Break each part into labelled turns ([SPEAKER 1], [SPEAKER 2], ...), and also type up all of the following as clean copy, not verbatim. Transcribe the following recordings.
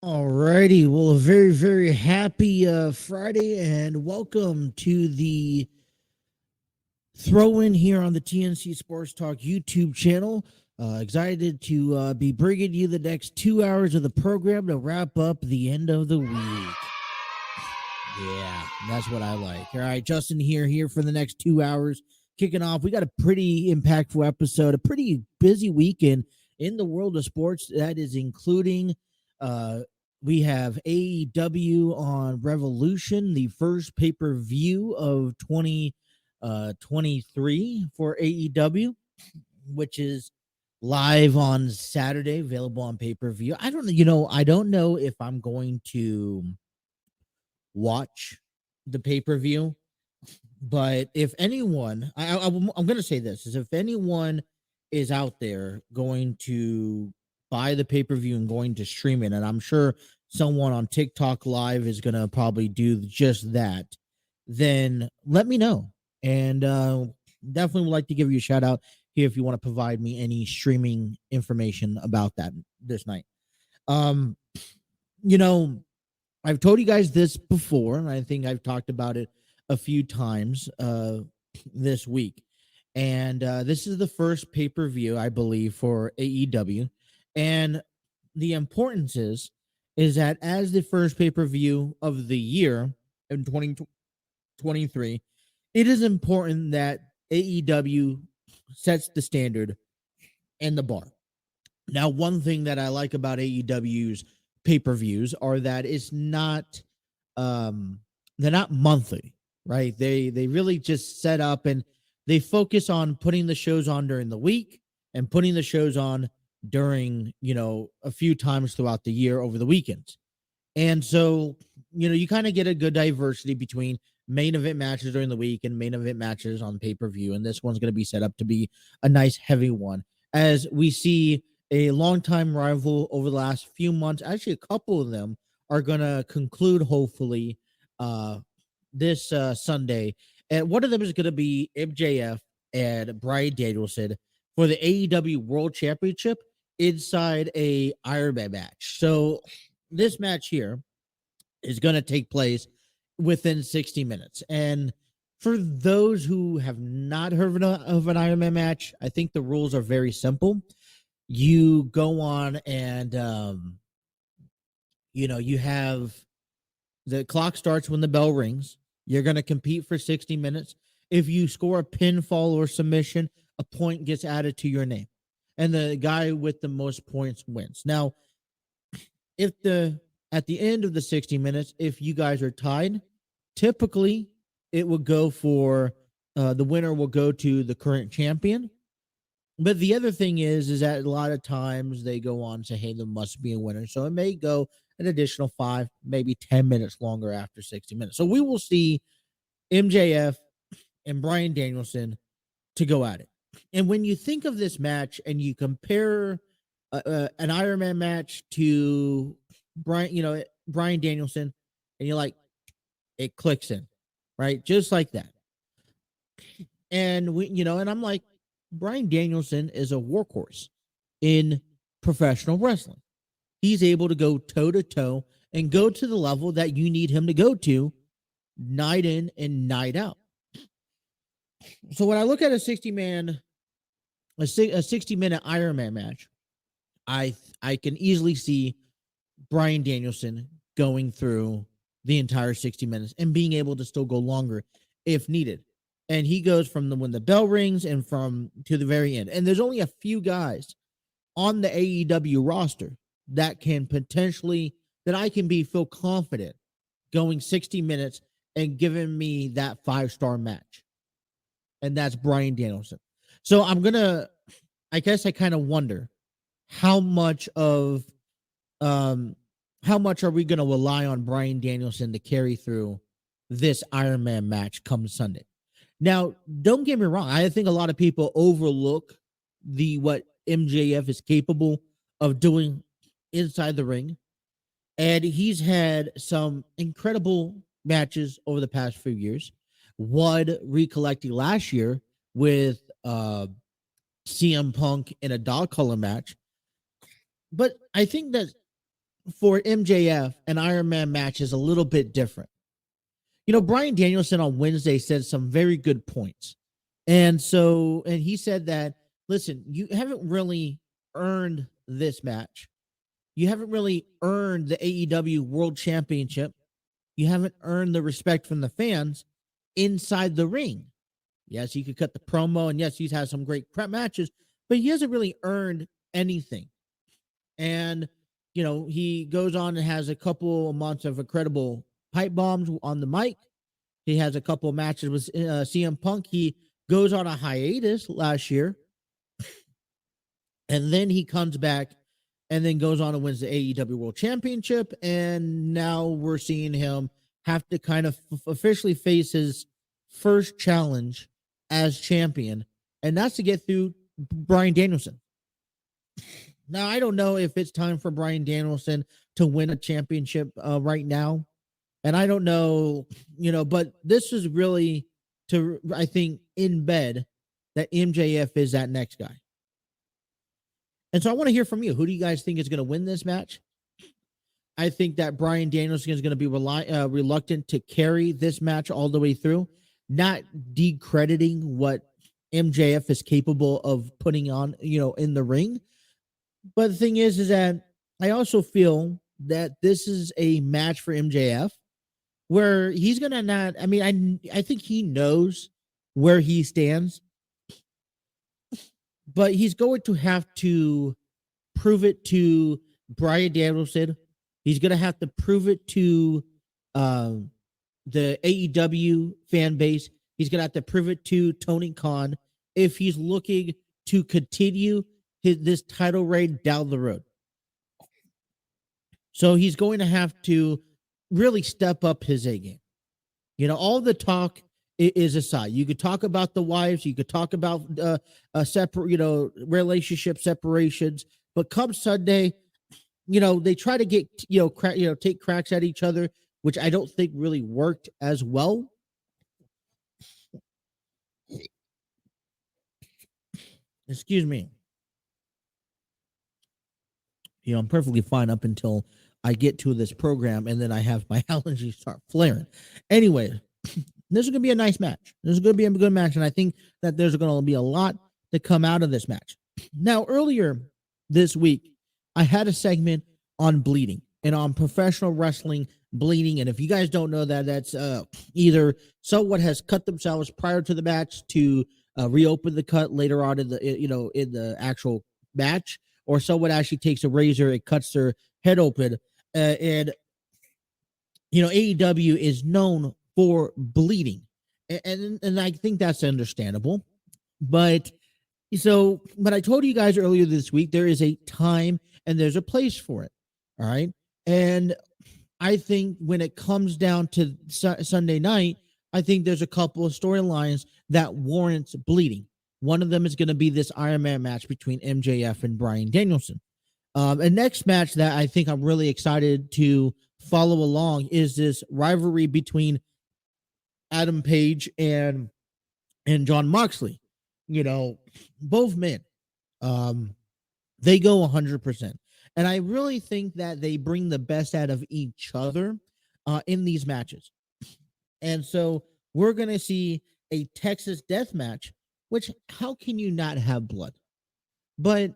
[SPEAKER 1] Alrighty, well, a very, very happy Friday, and welcome to the throw-in here on the TNC Sports Talk YouTube channel. Excited to be bringing you the next 2 hours of the program to wrap up the end of the week. Yeah, that's what I like. All right, Justin here for the next 2 hours. Kicking off, we got a pretty impactful episode, a pretty busy weekend in the world of sports. That is including we have AEW on Revolution, the first pay-per-view of 2023 for AEW, which is live on Saturday, available on pay-per-view. I don't know if I'm going to watch the pay-per-view, but if anyone, I'm going to say this, is if anyone is out there going to buy the pay-per-view and going to stream it, and I'm sure someone on TikTok Live is going to probably do just that, then let me know. And definitely would like to give you a shout out here if you want to provide me any streaming information about that this night. I've told you guys this before, and I think I've talked about it a few times this week. And this is the first pay-per-view, I believe, for AEW. And the importance is that as the first pay-per-view of the year in 2023, it is important that AEW sets the standard and the bar. Now, one thing that I like about AEW's pay-per-views are that it's not they're not monthly, right? They really just set up and they focus on putting the shows on during the week and putting the shows on during, a few times throughout the year over the weekends. And so, you kind of get a good diversity between main event matches during the week and main event matches on pay-per-view. And this one's going to be set up to be a nice heavy one, as we see a longtime rival over the last few months. Actually, a couple of them are going to conclude, hopefully, this Sunday. And one of them is going to be MJF and Bryan Danielson for the AEW World Championship inside a Iron Man match. So this match here is going to take place within 60 minutes. And for those who have not heard of an Iron Man match, I think the rules are very simple. You go on and, you have the clock starts when the bell rings. You're going to compete for 60 minutes. If you score a pinfall or submission, a point gets added to your name, and the guy with the most points wins. Now, at the end of the 60 minutes, if you guys are tied, typically it will go for the winner will go to the current champion. But the other thing is that a lot of times they go on and say, hey, there must be a winner. So it may go an additional 5, maybe 10 minutes longer after 60 minutes. So we will see MJF and Bryan Danielson to go at it. And when you think of this match and you compare an Iron Man match to Bryan Danielson, and you're like, it clicks in, right? Just like that. And and I'm like, Bryan Danielson is a workhorse in professional wrestling. He's able to go toe to toe and go to the level that you need him to go to night in and night out. So when I look at a 60-minute Iron Man match, I can easily see Bryan Danielson going through the entire 60 minutes and being able to still go longer if needed. And he goes from when the bell rings and to the very end. And there's only a few guys on the AEW roster that can potentially, that I can feel confident going 60 minutes and giving me that 5-star match, and that's Bryan Danielson. So I guess I kind of wonder how much of how much are we going to rely on Bryan Danielson to carry through this Iron Man match come Sunday? Now, don't get me wrong. I think a lot of people overlook what MJF is capable of doing inside the ring. And he's had some incredible matches over the past few years. One recollecting last year with CM Punk in a dog collar match. But I think that for MJF, an Iron Man match is a little bit different. Bryan Danielson on Wednesday said some very good points. And he said that, listen, you haven't really earned this match. You haven't really earned the AEW World Championship. You haven't earned the respect from the fans inside the ring. Yes, he could cut the promo, and yes, he's had some great prep matches, but he hasn't really earned anything. And, he goes on and has a couple of months of incredible pipe bombs on the mic. He has a couple of matches with CM Punk. He goes on a hiatus last year, and then he comes back and then goes on and wins the AEW World Championship. And now we're seeing him have to kind of officially face his first challenge as champion, and that's to get through Bryan Danielson. Now, I don't know if it's time for Bryan Danielson to win a championship right now. And I don't know, but this is really to, I think, embed that MJF is that next guy. And so I want to hear from you. Who do you guys think is going to win this match? I think that Bryan Danielson is going to be reluctant to carry this match all the way through, not decrediting what MJF is capable of putting on, in the ring. But the thing is that I also feel that this is a match for MJF where he's going to not, I think he knows where he stands, but he's going to have to prove it to Bryan Danielson. He's going to have to prove it to the AEW fan base. He's going to have to prove it to Tony Khan if he's looking to continue this title reign down the road. So he's going to have to really step up his A game. All the talk is aside. You could talk about the wives. You could talk about separate, relationship separations. But come Sunday, they try to get, take cracks at each other, which I don't think really worked as well. Excuse me. I'm perfectly fine up until I get to this program, and then I have my allergies start flaring. Anyway, this is going to be a nice match. This is going to be a good match, and I think that there's going to be a lot to come out of this match. Now, earlier this week, I had a segment on bleeding and on professional wrestling bleeding. And if you guys don't know that, that's either someone has cut themselves prior to the match to reopen the cut later on in the in the actual match, or someone actually takes a razor and cuts their head open. And AEW is known for bleeding, and I think that's understandable. But I told you guys earlier this week, there is a time and there's a place for it. All right. And I think when it comes down to Sunday night, I think there's a couple of storylines that warrants bleeding. One of them is going to be this Iron Man match between MJF and Bryan Danielson. And next match that I think I'm really excited to follow along is this rivalry between Adam Page and Jon Moxley. Both men, they go 100%. And I really think that they bring the best out of each other in these matches. And so we're going to see a Texas death match, which how can you not have blood? But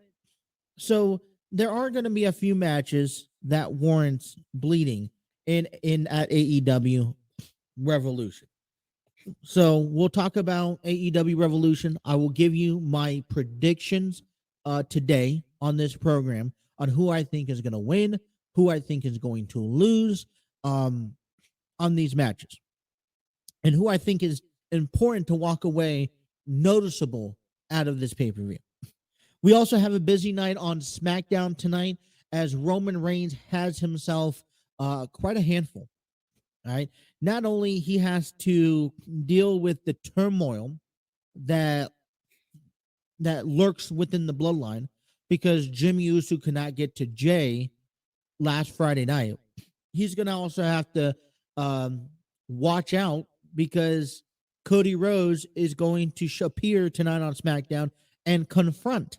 [SPEAKER 1] so there are going to be a few matches that warrants bleeding in at AEW Revolution. So we'll talk about AEW Revolution. I will give you my predictions today on this program on who I think is going to win, who I think is going to lose on these matches. and who I think is important to walk away noticeable out of this pay-per-view. We also have a busy night on SmackDown tonight as Roman Reigns has himself quite a handful. All right. Not only he has to deal with the turmoil that lurks within the bloodline because Jimmy Uso could not get to Jay last Friday night. He's going to also have to watch out because Cody Rhodes is going to appear tonight on SmackDown and confront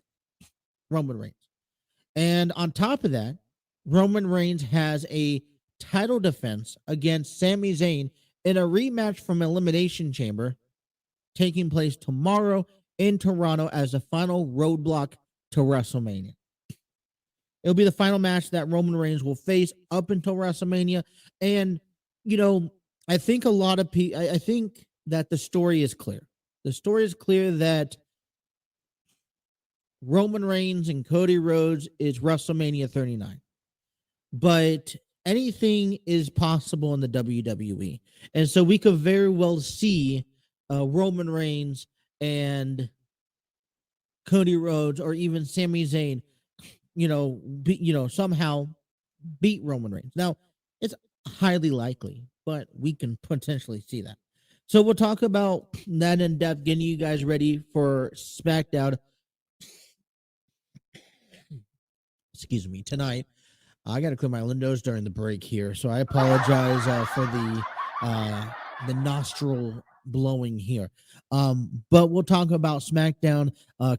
[SPEAKER 1] Roman Reigns. And on top of that, Roman Reigns has a title defense against Sami Zayn in a rematch from Elimination Chamber taking place tomorrow in Toronto as the final roadblock to WrestleMania. It'll be the final match that Roman Reigns will face up until WrestleMania. And, you know, I think a lot of people, I think that the story is clear. The story is clear that Roman Reigns and Cody Rhodes is WrestleMania 39. But anything is possible in the WWE. And so we could very well see Roman Reigns and Cody Rhodes or even Sami Zayn, somehow beat Roman Reigns. Now, it's highly likely, but we can potentially see that. So we'll talk about that in depth, getting you guys ready for SmackDown. Excuse me, tonight. I got to clear my windows during the break here, so I apologize for the nostril blowing here. But we'll talk about SmackDown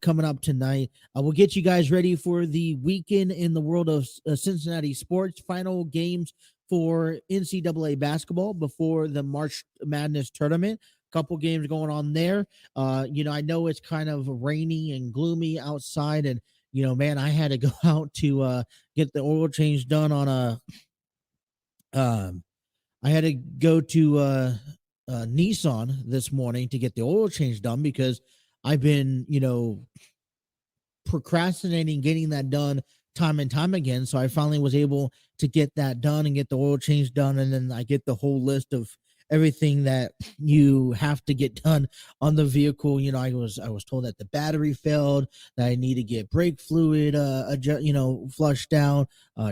[SPEAKER 1] coming up tonight. We'll get you guys ready for the weekend in the world of Cincinnati sports. Final games for NCAA basketball before the March Madness tournament. Couple games going on there. I know it's kind of rainy and gloomy outside, and man, I had to go out to get the oil change done on I had to go to Nissan this morning to get the oil change done because I've been, procrastinating getting that done time and time again. So I finally was able to get that done and get the oil change done. And then I get the whole list of everything that you have to get done on the vehicle. I was told that the battery failed, that I need to get brake fluid, flushed down,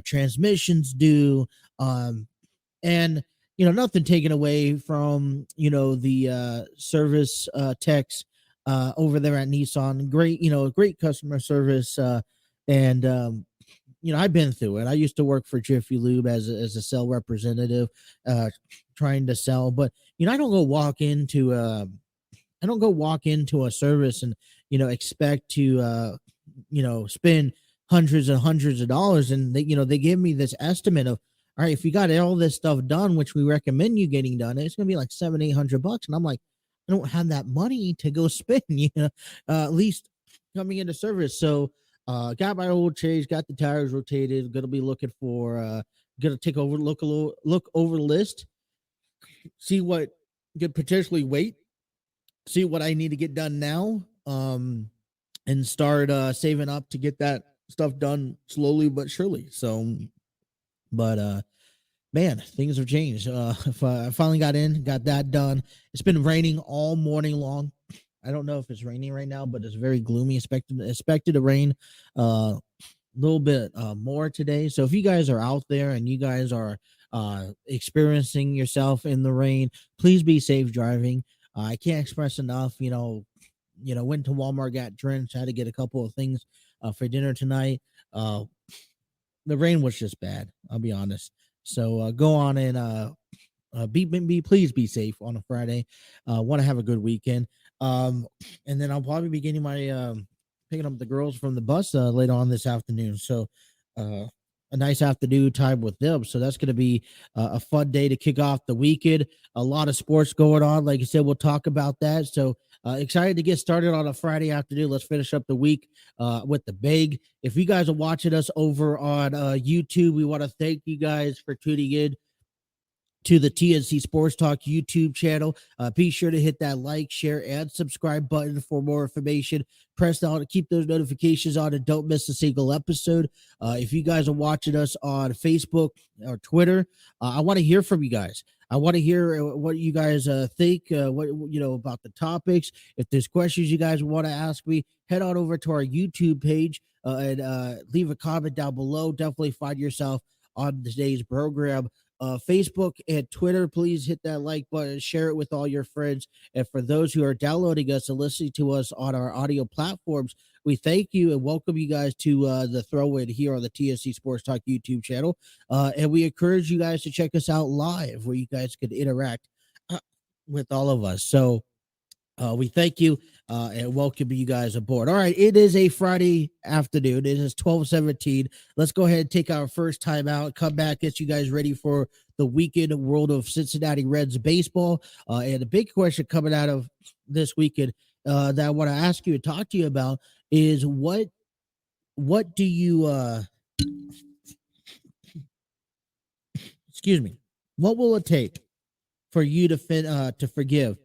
[SPEAKER 1] transmissions due, and nothing taken away from the service techs over there at Nissan. Great customer service, and I've been through it. I used to work for Jiffy Lube as a sales representative, trying to sell. But I don't go walk into a service and expect to spend hundreds and hundreds of dollars. And they give me this estimate of, all right, if you got all this stuff done, which we recommend you getting done, it's gonna be like $700-800. And I'm like, I don't have that money to go spend, at least coming into service. So got my oil change, got the tires rotated, gonna be looking for gonna look over the list, see what could potentially wait, see what I need to get done now, and start saving up to get that stuff done slowly but surely. So but man, things have changed. I finally got that done. It's been raining all morning long. I don't know if it's raining right now, but it's very gloomy. Expected to rain a little bit more today. So if you guys are out there and you guys are experiencing yourself in the rain, please be safe driving. I can't express enough. Went to Walmart, got drenched, had to get a couple of things for dinner tonight. The rain was just bad, I'll be honest. So go on and please be safe on a Friday. Want to have a good weekend. And then I'll probably be getting my picking up the girls from the bus later on this afternoon. So a nice afternoon time with them. So that's going to be a fun day to kick off the weekend. A lot of sports going on. Like I said, we'll talk about that. So excited to get started on a Friday afternoon. Let's finish up the week with the big. If you guys are watching us over on YouTube, we want to thank you guys for tuning in to the TNC Sports Talk YouTube channel. Be sure to hit that like, share, and subscribe button for more information. Press down to keep those notifications on and don't miss a single episode. If you guys are watching us on Facebook or Twitter, I want to hear from you guys. I want to hear what you guys think, what about the topics. If there's questions you guys want to ask me, head on over to our YouTube page and leave a comment down below. Definitely find yourself on today's program. Facebook and Twitter, please hit that like button, share it with all your friends. And for those who are downloading us and listening to us on our audio platforms, we thank you and welcome you guys to the throw-in here on the TNC Sports Talk YouTube channel. And we encourage you guys to check us out live where you guys can interact with all of us. So we thank you and welcome you guys aboard. All right, it is a Friday afternoon. It is 12:17. Let's go ahead and take our first time out, come back, get you guys ready for the weekend world of Cincinnati Reds baseball. And the big question coming out of this weekend that I want to ask you and talk to you about is what do you excuse me, what will it take for you to forgive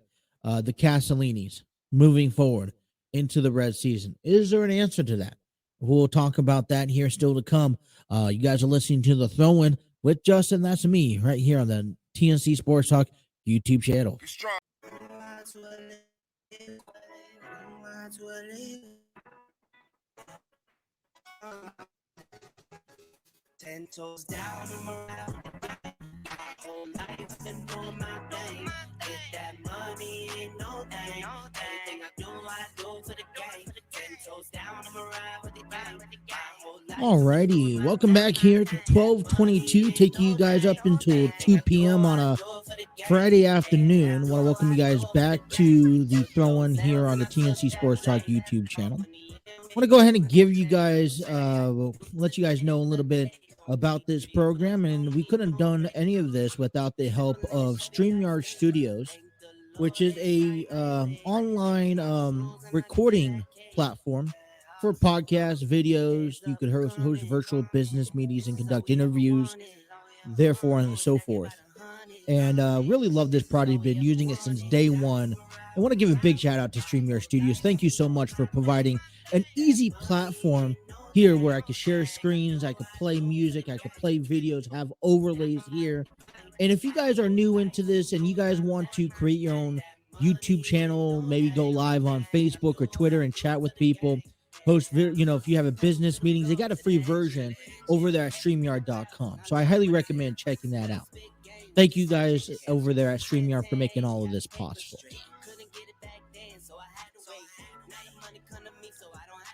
[SPEAKER 1] the Castellinis moving forward into the Red season? Is there an answer to that? We'll talk about that here still to come. You guys are listening to the throw-in with Justin. That's me right here on the TNC Sports Talk YouTube channel. Ten toes down and around. Whole life and doing my thing. Get that money, ain't no thing. Everything I do for the game. 10 toes down and around with the game. Alrighty, welcome back here to 12:22. Taking you guys up until 2 p.m. on a Friday afternoon. I want to welcome you guys back to the throw-in here on the TNC Sports Talk YouTube channel. I want to go ahead and give you guys, let you guys know a little bit about this program, and we couldn't have done any of this without the help of StreamYard Studios, which is a online recording platform for podcasts, videos. You could host virtual business meetings and conduct interviews, therefore and so forth. And really love this product. Been using it since day one. I want to give a big shout out to StreamYard Studios. Thank you so much for providing an easy platform here where I could share screens, I could play music, I could play videos, have overlays here. And if you guys are new into this and you guys want to create your own YouTube channel, maybe go live on Facebook or Twitter and chat with people, host, if you have a business meetings, they got a free version over there at StreamYard.com. So I highly recommend checking that out. Thank you guys over there at StreamYard for making all of this possible.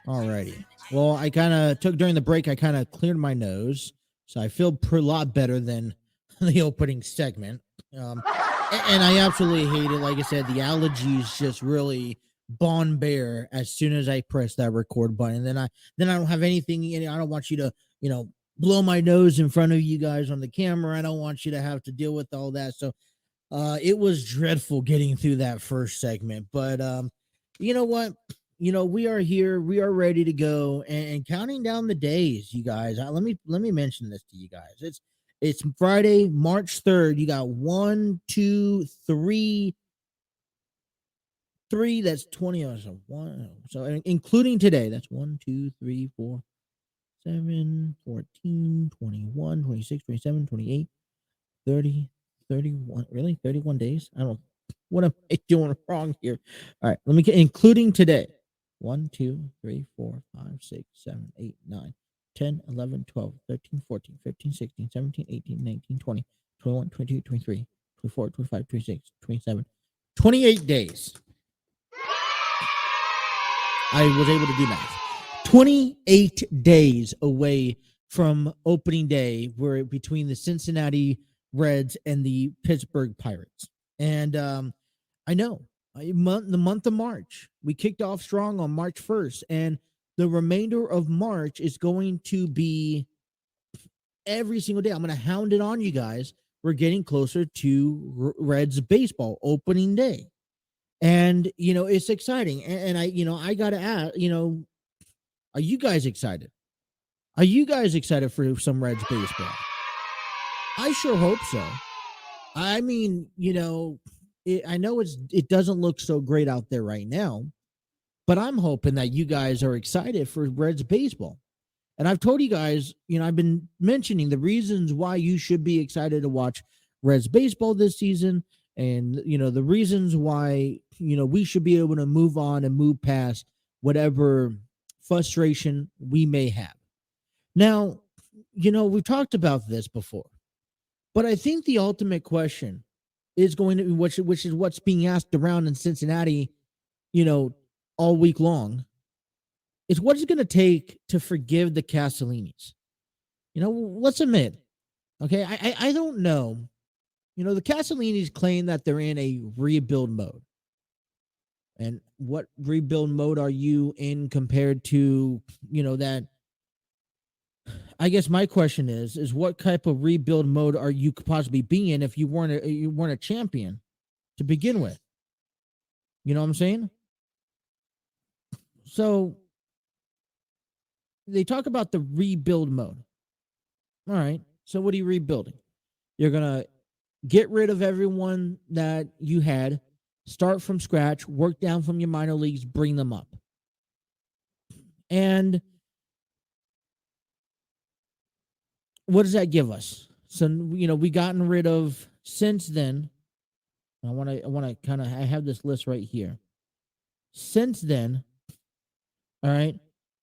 [SPEAKER 1] Alrighty. Well, I kind of took during the break, I kind of cleared my nose. So I feel a lot better than the opening segment. And I absolutely hate it. Like I said, the allergies just really bond bare as soon as I press that record button. Then I don't have anything. I don't want you to, blow my nose in front of you guys on the camera. I don't want you to have to deal with all that. So it was dreadful getting through that first segment. But you know what? We are here. We are ready to go and counting down the days, you guys. Let me mention this to you guys. It's Friday, March 3rd. You got 1, 2, 3. That's 20. So including today, that's 1, 2, 3, 4, 7, 14, 21, 26, 27, 28, 30, 31. Really? 31 days? I don't know. What am I doing wrong here? All right. Let me get including today. 1, 2, 3, 4, 5, 6, 7, 8, 9, 10, 11, 12, 13, 14, 15, 16, 17, 18, 19, 20, 21, 22, 23, 24, 25, 26, 27, 28 days. I was able to do math. 28 days away from opening day. We're between the Cincinnati Reds and the Pittsburgh Pirates. And I know the month of March, we kicked off strong on March 1st, and the remainder of March is going to be every single day. I'm going to hound it on you guys. We're getting closer to Reds baseball opening day. And, it's exciting. And I got to ask, are you guys excited? Are you guys excited for some Reds baseball? I sure hope so. I mean, I know it doesn't look so great out there right now, but I'm hoping that you guys are excited for Reds baseball. And I've told you guys, I've been mentioning the reasons why you should be excited to watch Reds baseball this season, and the reasons why we should be able to move on and move past whatever frustration we may have. Now, we've talked about this before, but I think the ultimate question is going to be, which is what's being asked around in Cincinnati, all week long, is what it's going to take to forgive the Castellinis. Let's admit, okay, I don't know. The Castellinis claim that they're in a rebuild mode. And what rebuild mode are you in compared to, that? I guess my question is what type of rebuild mode are you could possibly be in if you weren't a champion to begin with? You know what I'm saying? So they talk about the rebuild mode. All right. So what are you rebuilding? You're going to get rid of everyone that you had, start from scratch, work down from your minor leagues, bring them up. And what does that give us? So, we gotten rid of since then. I want to I have this list right here. Since then, all right,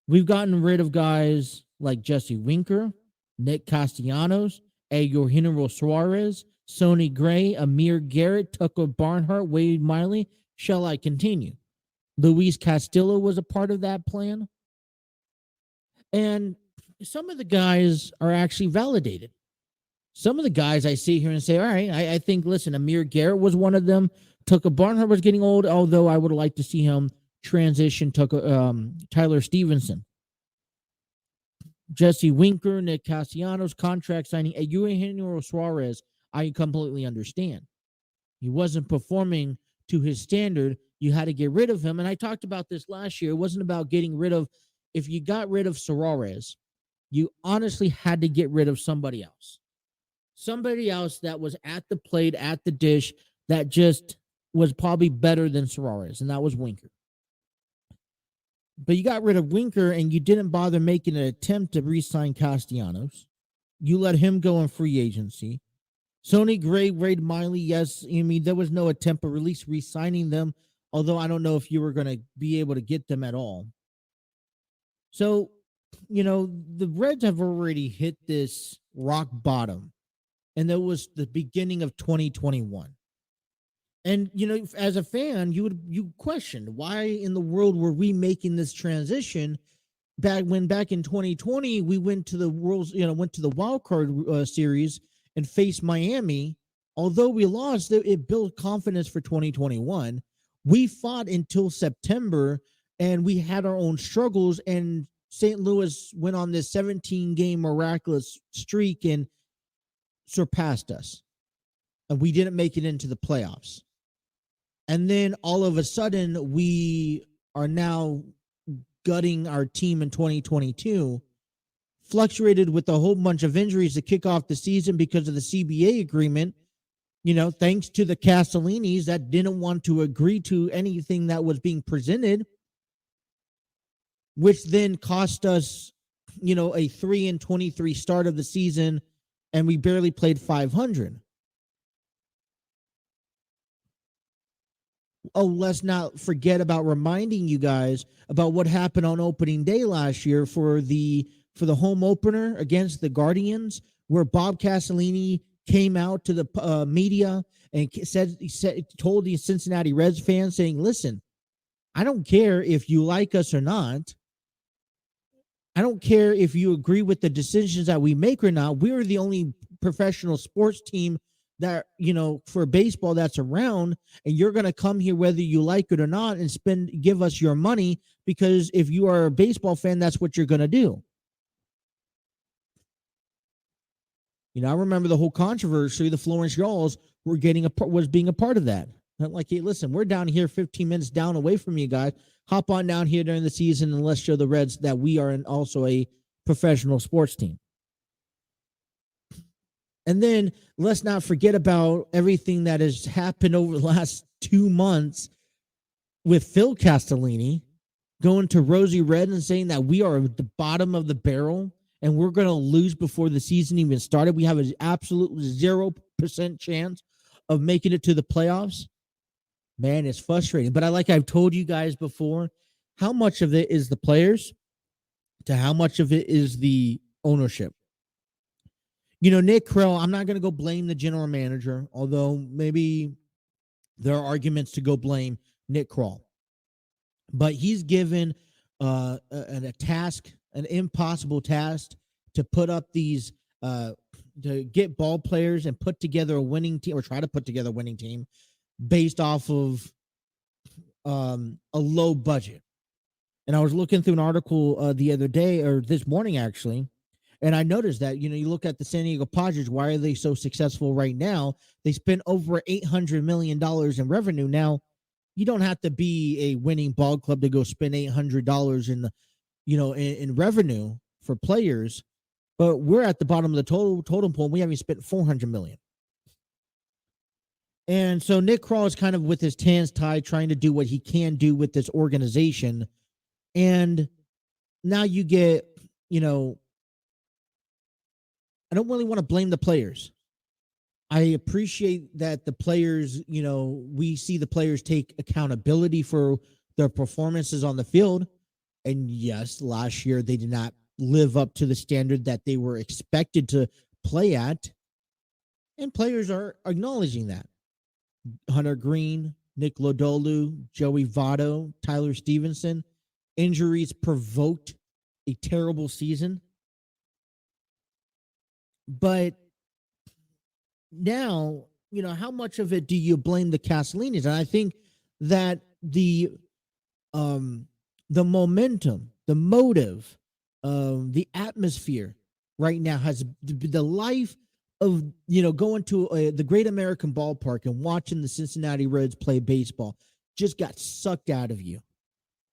[SPEAKER 1] we've gotten rid of guys like Jesse Winker, Nick Castellanos, Eugenio Suarez, Sonny Gray, Amir Garrett, Tucker Barnhart, Wade Miley. Shall I continue? Luis Castillo was a part of that plan. And some of the guys are actually validated. Some of the guys I see here and say, all right, I think, listen, Amir Garrett was one of them. Tucker Barnhart was getting old, although I would like to see him transition to Tyler Stevenson. Jesse Winker, Nick Castellanos, contract signing. Eugenio Suarez, I completely understand. He wasn't performing to his standard. You had to get rid of him. And I talked about this last year. It wasn't about getting rid of, if you got rid of Suarez, you honestly had to get rid of somebody else. Somebody else that was at the plate, at the dish, that just was probably better than Suarez, and that was Winker. But you got rid of Winker, and you didn't bother making an attempt to re-sign Castellanos. You let him go in free agency. Sonny Gray, Wade Miley, yes, there was no attempt at release re-signing them, although I don't know if you were going to be able to get them at all. So, the Reds have already hit this rock bottom, and that was the beginning of 2021. And, as a fan, you questioned why in the world were we making this transition back in 2020, we went to the went to the wild card series and faced Miami. Although we lost, it built confidence for 2021. We fought until September, and we had our own struggles, and St. Louis went on this 17-game miraculous streak and surpassed us. And we didn't make it into the playoffs. And then all of a sudden, we are now gutting our team in 2022, fluctuated with a whole bunch of injuries to kick off the season because of the CBA agreement, thanks to the Castellinis that didn't want to agree to anything that was being presented, which then cost us, a 3-23 start of the season, and we barely played 500. Oh, let's not forget about reminding you guys about what happened on opening day last year for the home opener against the Guardians, where Bob Castellini came out to the media and told the Cincinnati Reds fans, saying, listen, I don't care if you like us or not. I don't care if you agree with the decisions that we make or not. We're the only professional sports team that, for baseball that's around, and you're going to come here whether you like it or not and give us your money, because if you are a baseball fan, that's what you're going to do. I remember the whole controversy. The Florence Yalls was being a part of that. Like, hey, listen, we're down here 15 minutes down away from you guys. Hop on down here during the season and let's show the Reds that we are also a professional sports team. And then let's not forget about everything that has happened over the last 2 months with Phil Castellini going to Rosie Red and saying that we are at the bottom of the barrel and we're going to lose before the season even started. We have an absolute 0 100% chance of making it to the playoffs, man, it's frustrating. But I've told you guys before, how much of it is the players to how much of it is the ownership. Nick Krell, I'm not going to go blame the general manager, although maybe there are arguments to go blame Nick Krell. But he's given a task, an impossible task, to put up these, to get ball players and put together a winning team, or try to put together a winning team based off of a low budget. And I was looking through an article the other day, or this morning actually, and I noticed that, you look at the San Diego Padres, why are they so successful right now? They spent over $800 million in revenue. Now, you don't have to be a winning ball club to go spend $800 in revenue for players, but we're at the bottom of the totem pole. And we haven't spent $400 million. And so Nick Krall is kind of with his hands tied, trying to do what he can do with this organization. And now you get, I don't really want to blame the players. I appreciate that the players, we see the players take accountability for their performances on the field. And yes, last year they did not live up to the standard that they were expected to play at. And players are acknowledging that. Hunter Green, Nick Lodolu, Joey Votto, Tyler Stevenson. Injuries provoked a terrible season. But now, how much of it do you blame the Castellinis? And I think that the momentum, the motive, the atmosphere right now has the life of, going to the Great American Ballpark and watching the Cincinnati Reds play baseball just got sucked out of you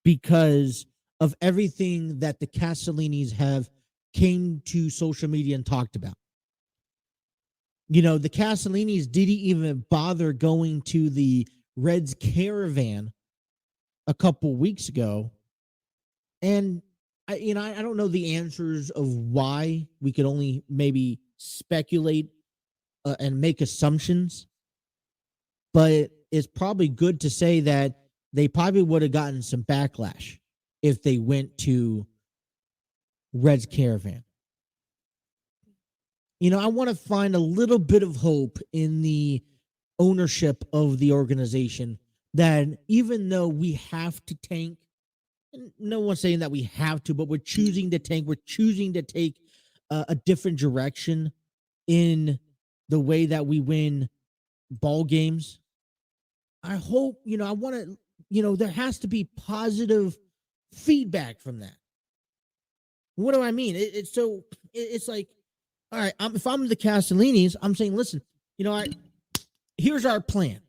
[SPEAKER 1] because of everything that the Castellinis have came to social media and talked about. The Castellinis didn't even bother going to the Reds caravan a couple weeks ago. And I don't know the answers of why. We could only maybe speculate and make assumptions. But it's probably good to say that they probably would have gotten some backlash if they went to Reds caravan. I want to find a little bit of hope in the ownership of the organization that even though we have to tank, no one's saying that we have to, but we're choosing to tank. We're choosing to take a different direction in the way that we win ball games. I hope, I want to, there has to be positive feedback from that. What do I mean? It's like, all right, if I'm the Castellinis, I'm saying, listen, here's our plan.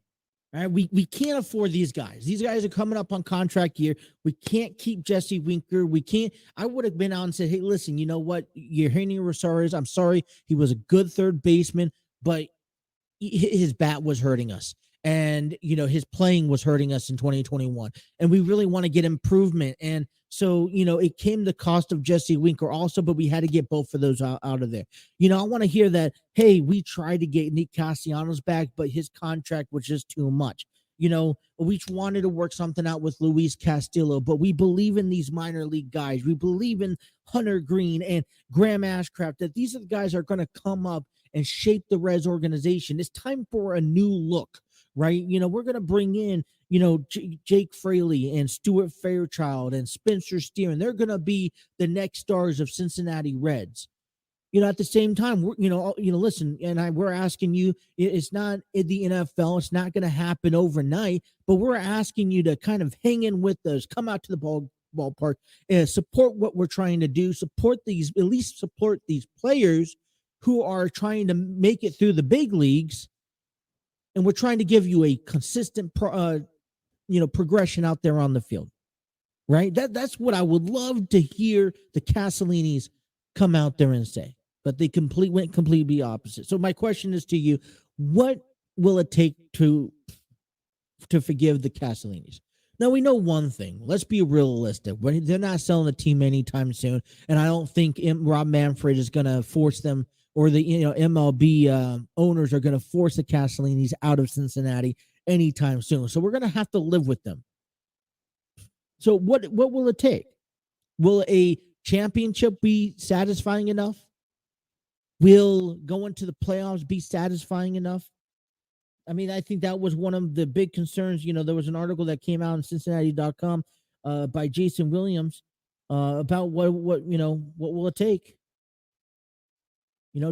[SPEAKER 1] All right, we can't afford these guys. These guys are coming up on contract year. We can't keep Jesse Winker. We can't. I would have been out and said, hey, listen, you know what? Eugenio Rosales, I'm sorry. He was a good third baseman, but his bat was hurting us. And, his playing was hurting us in 2021. And we really want to get improvement. And so, it came the cost of Jesse Winker also, but we had to get both of those out of there. I want to hear that, hey, we tried to get Nick Castellanos back, but his contract was just too much. We wanted to work something out with Luis Castillo, but we believe in these minor league guys. We believe in Hunter Green and Graham Ashcraft, that these are the guys that are going to come up and shape the Reds organization. It's time for a new look, right? We're going to bring in, Jake Fraley and Stuart Fairchild and Spencer Steer, and they're going to be the next stars of Cincinnati Reds. At the same time, listen, and we're asking you, it's not in the NFL. It's not going to happen overnight, but we're asking you to kind of hang in with us, come out to the ballpark, and support what we're trying to do, support these players who are trying to make it through the big leagues. And we're trying to give you a consistent, progression out there on the field, right? That's what I would love to hear the Castellinis come out there and say. But they went completely opposite. So my question is to you: what will it take to forgive the Castellinis? Now, we know one thing. Let's be realistic. They're not selling the team anytime soon, and I don't think Rob Manfred is going to force them or the MLB owners are going to force the Castellinis out of Cincinnati anytime soon. So we're going to have to live with them. So what will it take? Will a championship be satisfying enough? Will going to the playoffs be satisfying enough? I mean, I think that was one of the big concerns. There was an article that came out in Cincinnati.com by Jason Williams about what will it take?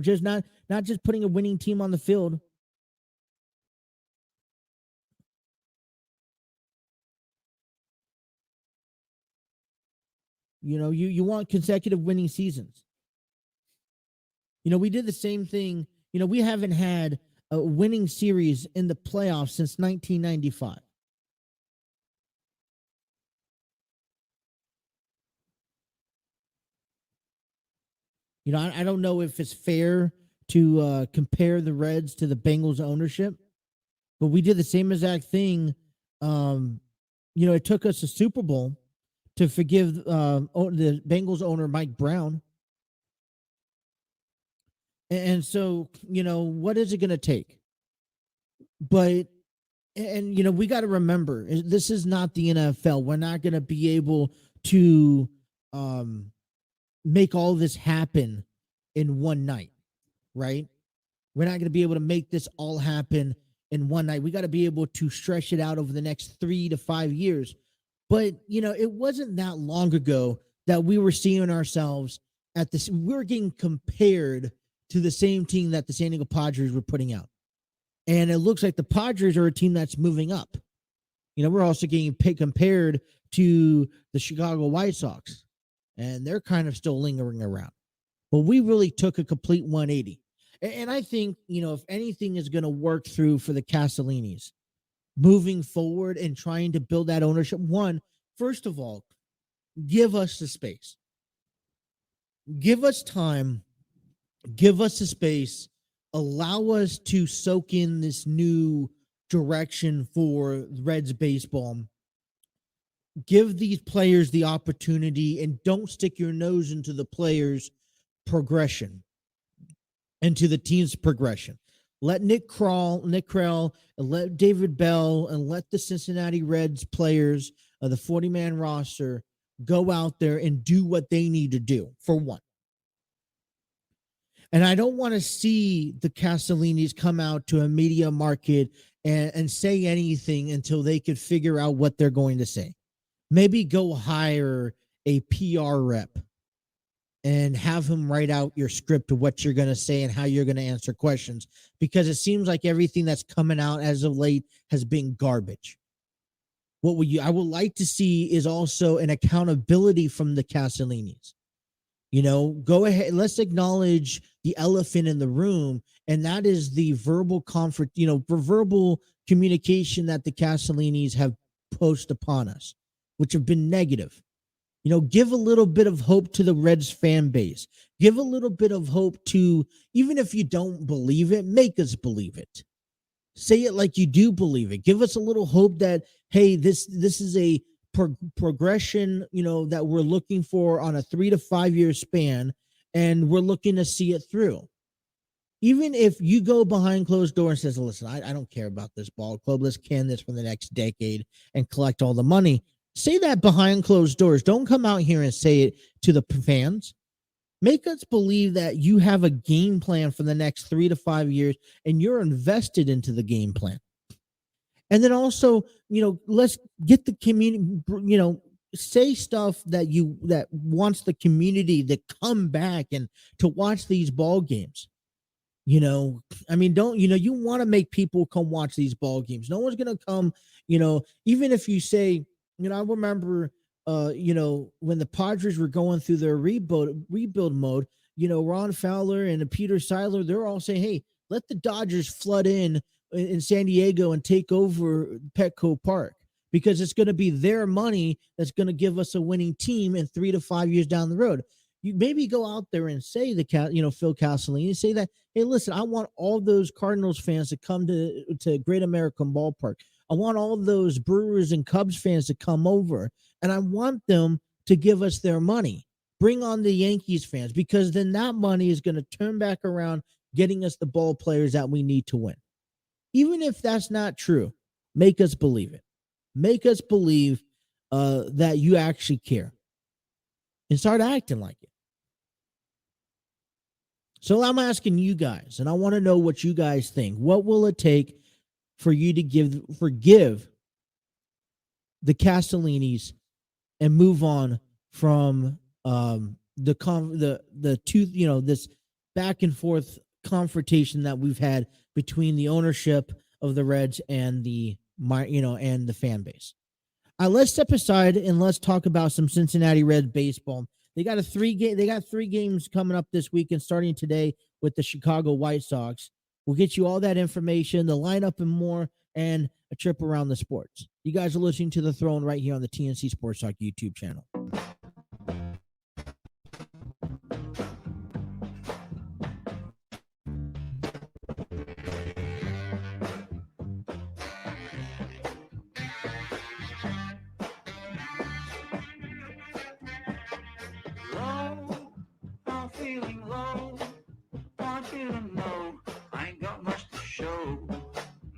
[SPEAKER 1] Just not just putting a winning team on the field. You want consecutive winning seasons. We did the same thing. We haven't had a winning series in the playoffs since 1995. I don't know if it's fair to compare the Reds to the Bengals ownership, but we did the same exact thing. It took us a Super Bowl to forgive the Bengals owner, Mike Brown. And so, what is it going to take? But, we got to remember, this is not the NFL. We're not going to be able to make all this happen in one night, right? We're not going to be able to make this all happen in one night. We got to be able to stretch it out over the next 3 to 5 years. But, it wasn't that long ago that we were seeing ourselves at this. We were getting compared to the same team that the San Diego Padres were putting out. And it looks like the Padres are a team that's moving up. We're also getting compared to the Chicago White Sox, and they're kind of still lingering around. But we really took a complete 180. And I think, if anything is going to work through for the Castellinis moving forward and trying to build that ownership, first of all, give us the space. Give us time. Give us the space. Allow us to soak in this new direction for Reds baseball. Give these players the opportunity, and don't stick your nose into the players' progression, into the team's progression. Let Nick Krall, and let David Bell, and let the Cincinnati Reds players of the 40-man roster go out there and do what they need to do, for one. And I don't want to see the Castellinis come out to a media market and say anything until they could figure out what they're going to say. Maybe go hire a PR rep and have him write out your script of what you're going to say and how you're going to answer questions, because it seems like everything that's coming out as of late has been garbage. I would like to see is also an accountability from the Castellinis. Go ahead. Let's acknowledge the elephant in the room, and that is the verbal verbal communication that the Castellinis have pushed upon us, which have been negative. Give a little bit of hope to the Reds fan base. Give a little bit of hope to, even if you don't believe it, make us believe it. Say it like you do believe it. Give us a little hope that, hey, this is a progression, that we're looking for on a 3 to 5 year span, and we're looking to see it through. Even if you go behind closed doors and says, listen, I don't care about this ball club. Let's can this for the next decade and collect all the money. Say that behind closed doors. Don't come out here and say it to the fans. Make us believe that you have a game plan for the next 3 to 5 years and you're invested into the game plan. And then also, let's get the community, say stuff that wants the community to come back and to watch these ball games. You want to make people come watch these ball games. No one's going to come, even if you say, I remember, when the Padres were going through their rebuild mode, Ron Fowler and Peter Seidler, they're all saying, hey, let the Dodgers flood in San Diego and take over Petco Park, because it's going to be their money that's going to give us a winning team in 3 to 5 years down the road. You maybe go out there and say Phil Castellini, say that, hey, listen, I want all those Cardinals fans to come to Great American Ballpark. I want all those Brewers and Cubs fans to come over, and I want them to give us their money. Bring on the Yankees fans, because then that money is going to turn back around, getting us the ball players that we need to win. Even if that's not true, make us believe it. Make us believe that you actually care and start acting like it. So I'm asking you guys, and I want to know what you guys think. What will it take for you to forgive the Castellinis and move on from this back and forth confrontation that we've had between the ownership of the Reds and the fan base? Let's step aside and let's talk about some Cincinnati Reds baseball. They got three games coming up this weekend, starting today with the Chicago White Sox. We'll get you all that information, the lineup, and more, and a trip around the sports. You guys are listening to The Throne right here on the TNC Sports Talk YouTube channel.
[SPEAKER 2] I'm feeling low. Want you to know I ain't got much to show.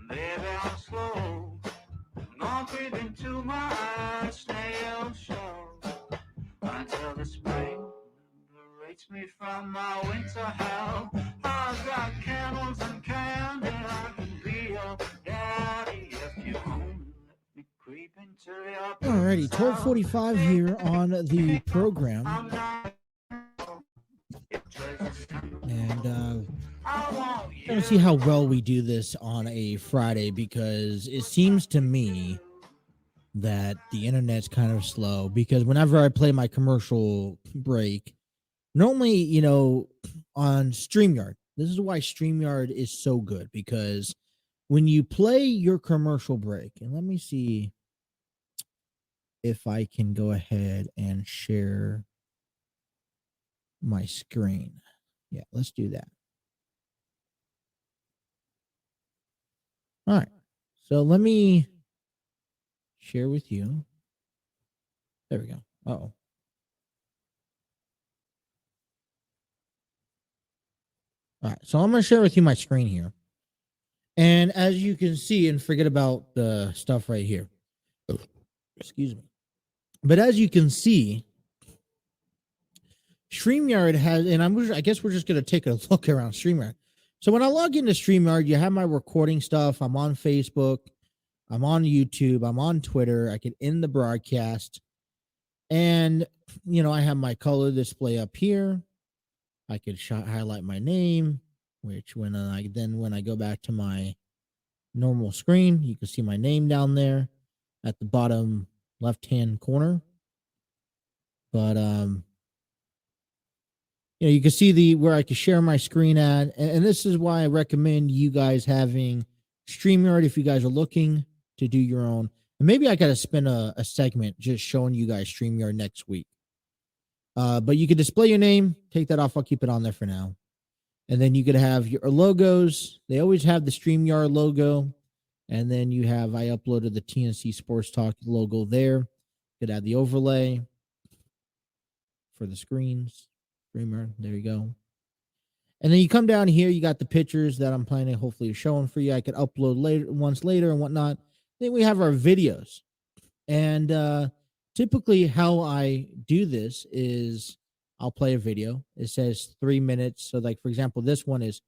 [SPEAKER 2] Baby, I'm slow. Not creeping to my eyes, snail show. Until the spring liberates me from my winter hell. I've got candles and candy. I can be your daddy if you only let me creep into your.
[SPEAKER 1] Alrighty, 12:45 here on the program. And I'm going to see how well we do this on a Friday, because it seems to me that the internet's kind of slow, because whenever I play my commercial break, normally, on StreamYard, this is why StreamYard is so good, because when you play your commercial break, and let me see if I can go ahead and share my screen. Yeah, let's do that. All right. So let me share with you. There we go. Uh-oh. All right. So I'm going to share with you my screen here. And as you can see, and forget about the stuff right here. Excuse me. But as you can see, StreamYard has, and I guess we're just going to take a look around StreamYard. So when I log into StreamYard, you have my recording stuff. I'm on Facebook. I'm on YouTube. I'm on Twitter. I can end the broadcast. And, I have my color display up here. I could highlight my name, which when I go back to my normal screen, you can see my name down there at the bottom left-hand corner. But, you can see where I can share my screen at. And this is why I recommend you guys having StreamYard if you guys are looking to do your own. And maybe I got to spend a segment just showing you guys StreamYard next week. But you can display your name. Take that off. I'll keep it on there for now. And then you could have your logos. They always have the StreamYard logo. And then I uploaded the TNC Sports Talk logo there. You could add the overlay for the screens. StreamYard. There you go. And then you come down here. You got the pictures that I'm planning hopefully showing for you. I could upload later and whatnot. Then we have our videos. And typically how I do this is I'll play a video. It says 3 minutes. So like, for example, this one is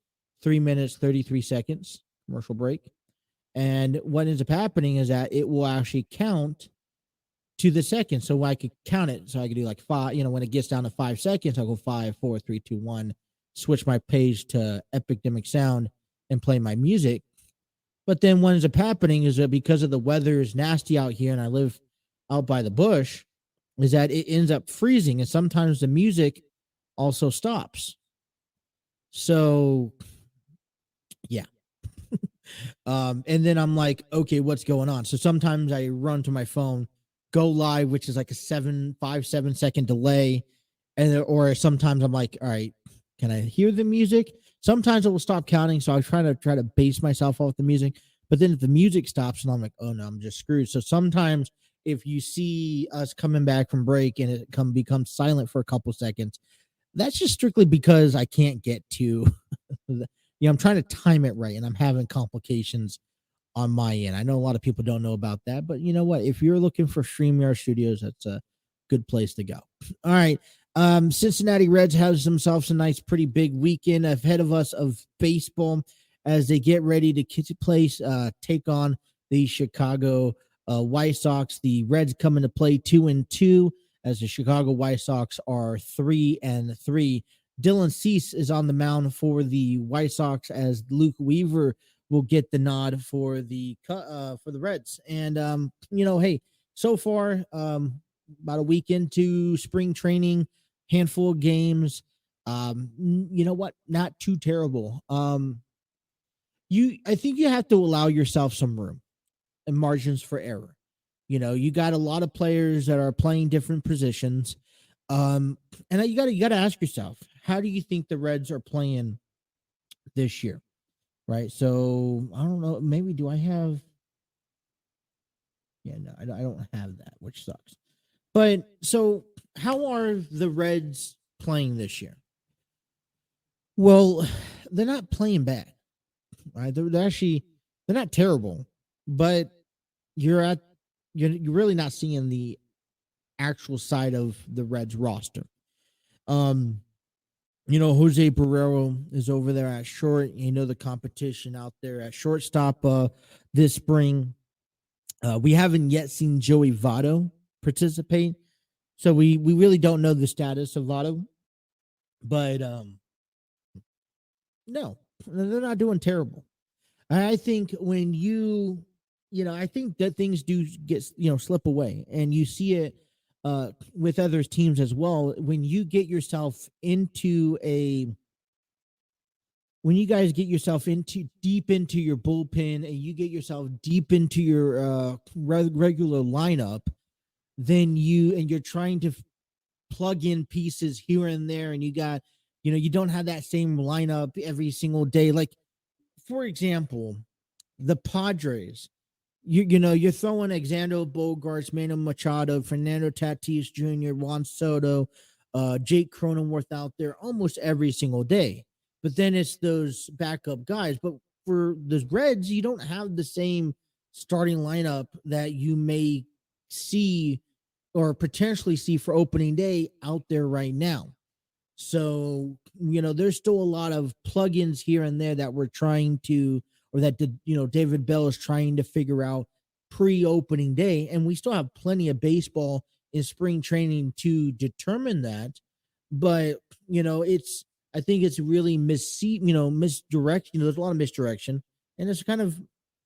[SPEAKER 1] 3 minutes, 33 seconds, commercial break. And what ends up happening is that it will actually count to the second. So I could count it. So I could do like 5, when it gets down to 5 seconds, I'll go 5, 4, 3, 2, 1, switch my page to Epidemic Sound and play my music. But then what ends up happening is that because of the weather is nasty out here and I live out by the bush, is that it ends up freezing. And sometimes the music also stops. So, yeah. And then I'm like, okay, what's going on? So sometimes I run to my phone, go live, which is like a 5-7 second delay. Or sometimes I'm like, all right, can I hear the music? Sometimes it will stop counting. So I try to base myself off the music. But then if the music stops and I'm like, oh no, I'm just screwed. So sometimes if you see us coming back from break and it becomes silent for a couple seconds, that's just strictly because I can't get to I'm trying to time it right and I'm having complications on my end. I know a lot of people don't know about that, but you know what? If you're looking for StreamYard Studios, that's a good place to go. All right. Cincinnati Reds has themselves a nice, pretty big weekend ahead of us of baseball as they get ready to take on the Chicago White Sox. The Reds come into play 2-2 as the Chicago White Sox are 3-3. Dylan Cease is on the mound for the White Sox as Luke Weaver will get the nod for the Reds. And hey, so far about a week into spring training, handful of games. You know what? Not too terrible. I think you have to allow yourself some room and margins for error. You got a lot of players that are playing different positions. And you got to ask yourself, how do you think the Reds are playing this year? Right. So I don't know. Maybe do I have? Yeah, no, I don't have that, which sucks. But so how are the Reds playing this year? Well, they're not playing bad, right? They're not terrible, but you're really not seeing the actual side of the Reds roster. Jose Barrero is over there at short. The competition out there at shortstop this spring. We haven't yet seen Joey Votto participate, so we really don't know the status of Votto. But no, they're not doing terrible. I think when I think that things do get slip away, and you see it with other teams as well. When you guys get yourself deep into your bullpen and you get yourself deep into your regular lineup, then you're trying to plug in pieces here and there, and you don't have that same lineup every single day. Like, for example, the Padres. You're throwing Alexander Bogaerts, Manny Machado, Fernando Tatis Jr., Juan Soto, Jake Cronenworth out there almost every single day. But then it's those backup guys. But for the Reds, you don't have the same starting lineup that you may see or potentially see for opening day out there right now. So, there's still a lot of plugins here and there that we're trying to, or that David Bell is trying to figure out pre-opening day, and we still have plenty of baseball in spring training to determine that. But I think it's really misdirection. There's a lot of misdirection, and it's kind of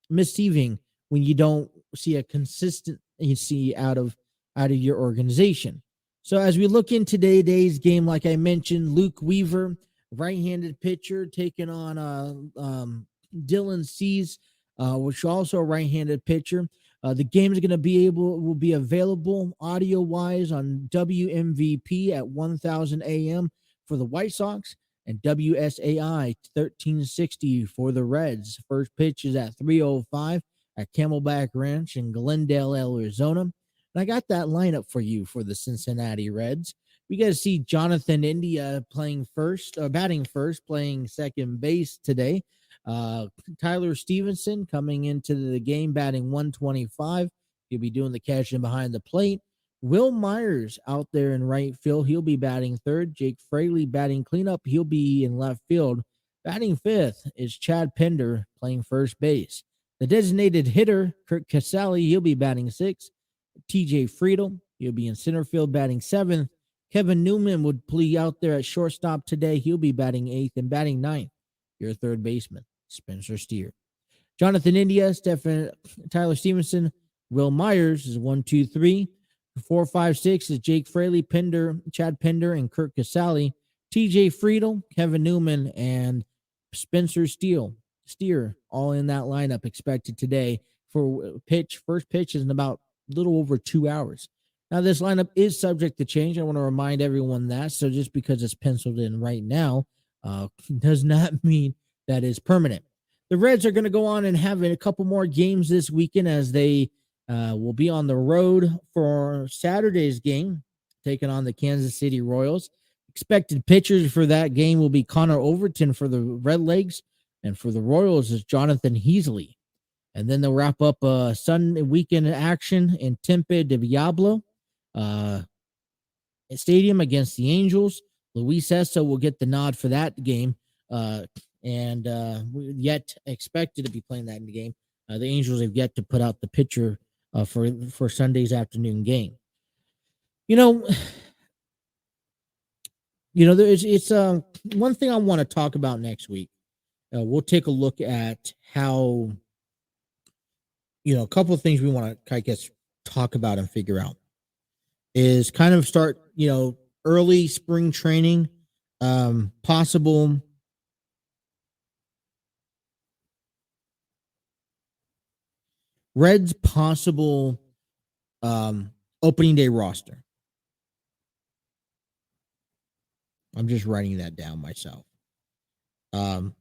[SPEAKER 1] misleading when you don't see a consistency out of your organization. So as we look into today's game, like I mentioned, Luke Weaver, right-handed pitcher, taking on Dylan Cease, which also a right-handed pitcher. The game is going to will be available audio-wise on WMVP at 1000 AM for the White Sox and WSAI 1360 for the Reds. First pitch is at 3:05 at Camelback Ranch in Glendale, Arizona. And I got that lineup for you for the Cincinnati Reds. We got to see Jonathan India batting first, playing second base today. Tyler Stevenson coming into the game batting 125. He'll be doing the catching behind the plate. Will Myers out there in right field. He'll be batting third. Jake Fraley batting cleanup. He'll be in left field. Batting fifth is Chad Pender playing first base. The designated hitter, Kurt Castellini, he'll be batting sixth. TJ Friedel, he'll be in center field batting seventh. Kevin Newman would play out there at shortstop today. He'll be batting eighth, and batting ninth, your third baseman, Spencer Steer. Jonathan India, Tyler Stevenson, Will Myers is 1, 2, 3. 4, 5, 6 is Jake Fraley, Chad Pender, and Kurt Castellini. TJ Friedel, Kevin Newman, and Spencer Steer, all in that lineup expected today for first pitch is in about a little over 2 hours. Now, this lineup is subject to change. I want to remind everyone that. So just because it's penciled in right now does not mean that is permanent. The Reds are going to go on and have a couple more games this weekend as they will be on the road for Saturday's game, taking on the Kansas City Royals. Expected pitchers for that game will be Connor Overton for the Redlegs, and for the Royals is Jonathan Heasley. And then they'll wrap up Sunday weekend action in Tempe de Diablo Stadium against the Angels. Luis Essa will get the nod for that game, and yet expected to be playing that in the game. The Angels have yet to put out the pitcher for Sunday's afternoon game. It's one thing I want to talk about next week. We'll take a look at how, a couple of things we want to, I guess, talk about and figure out is kind of start, early spring training, possible Reds possible opening day roster. I'm just writing that down myself. And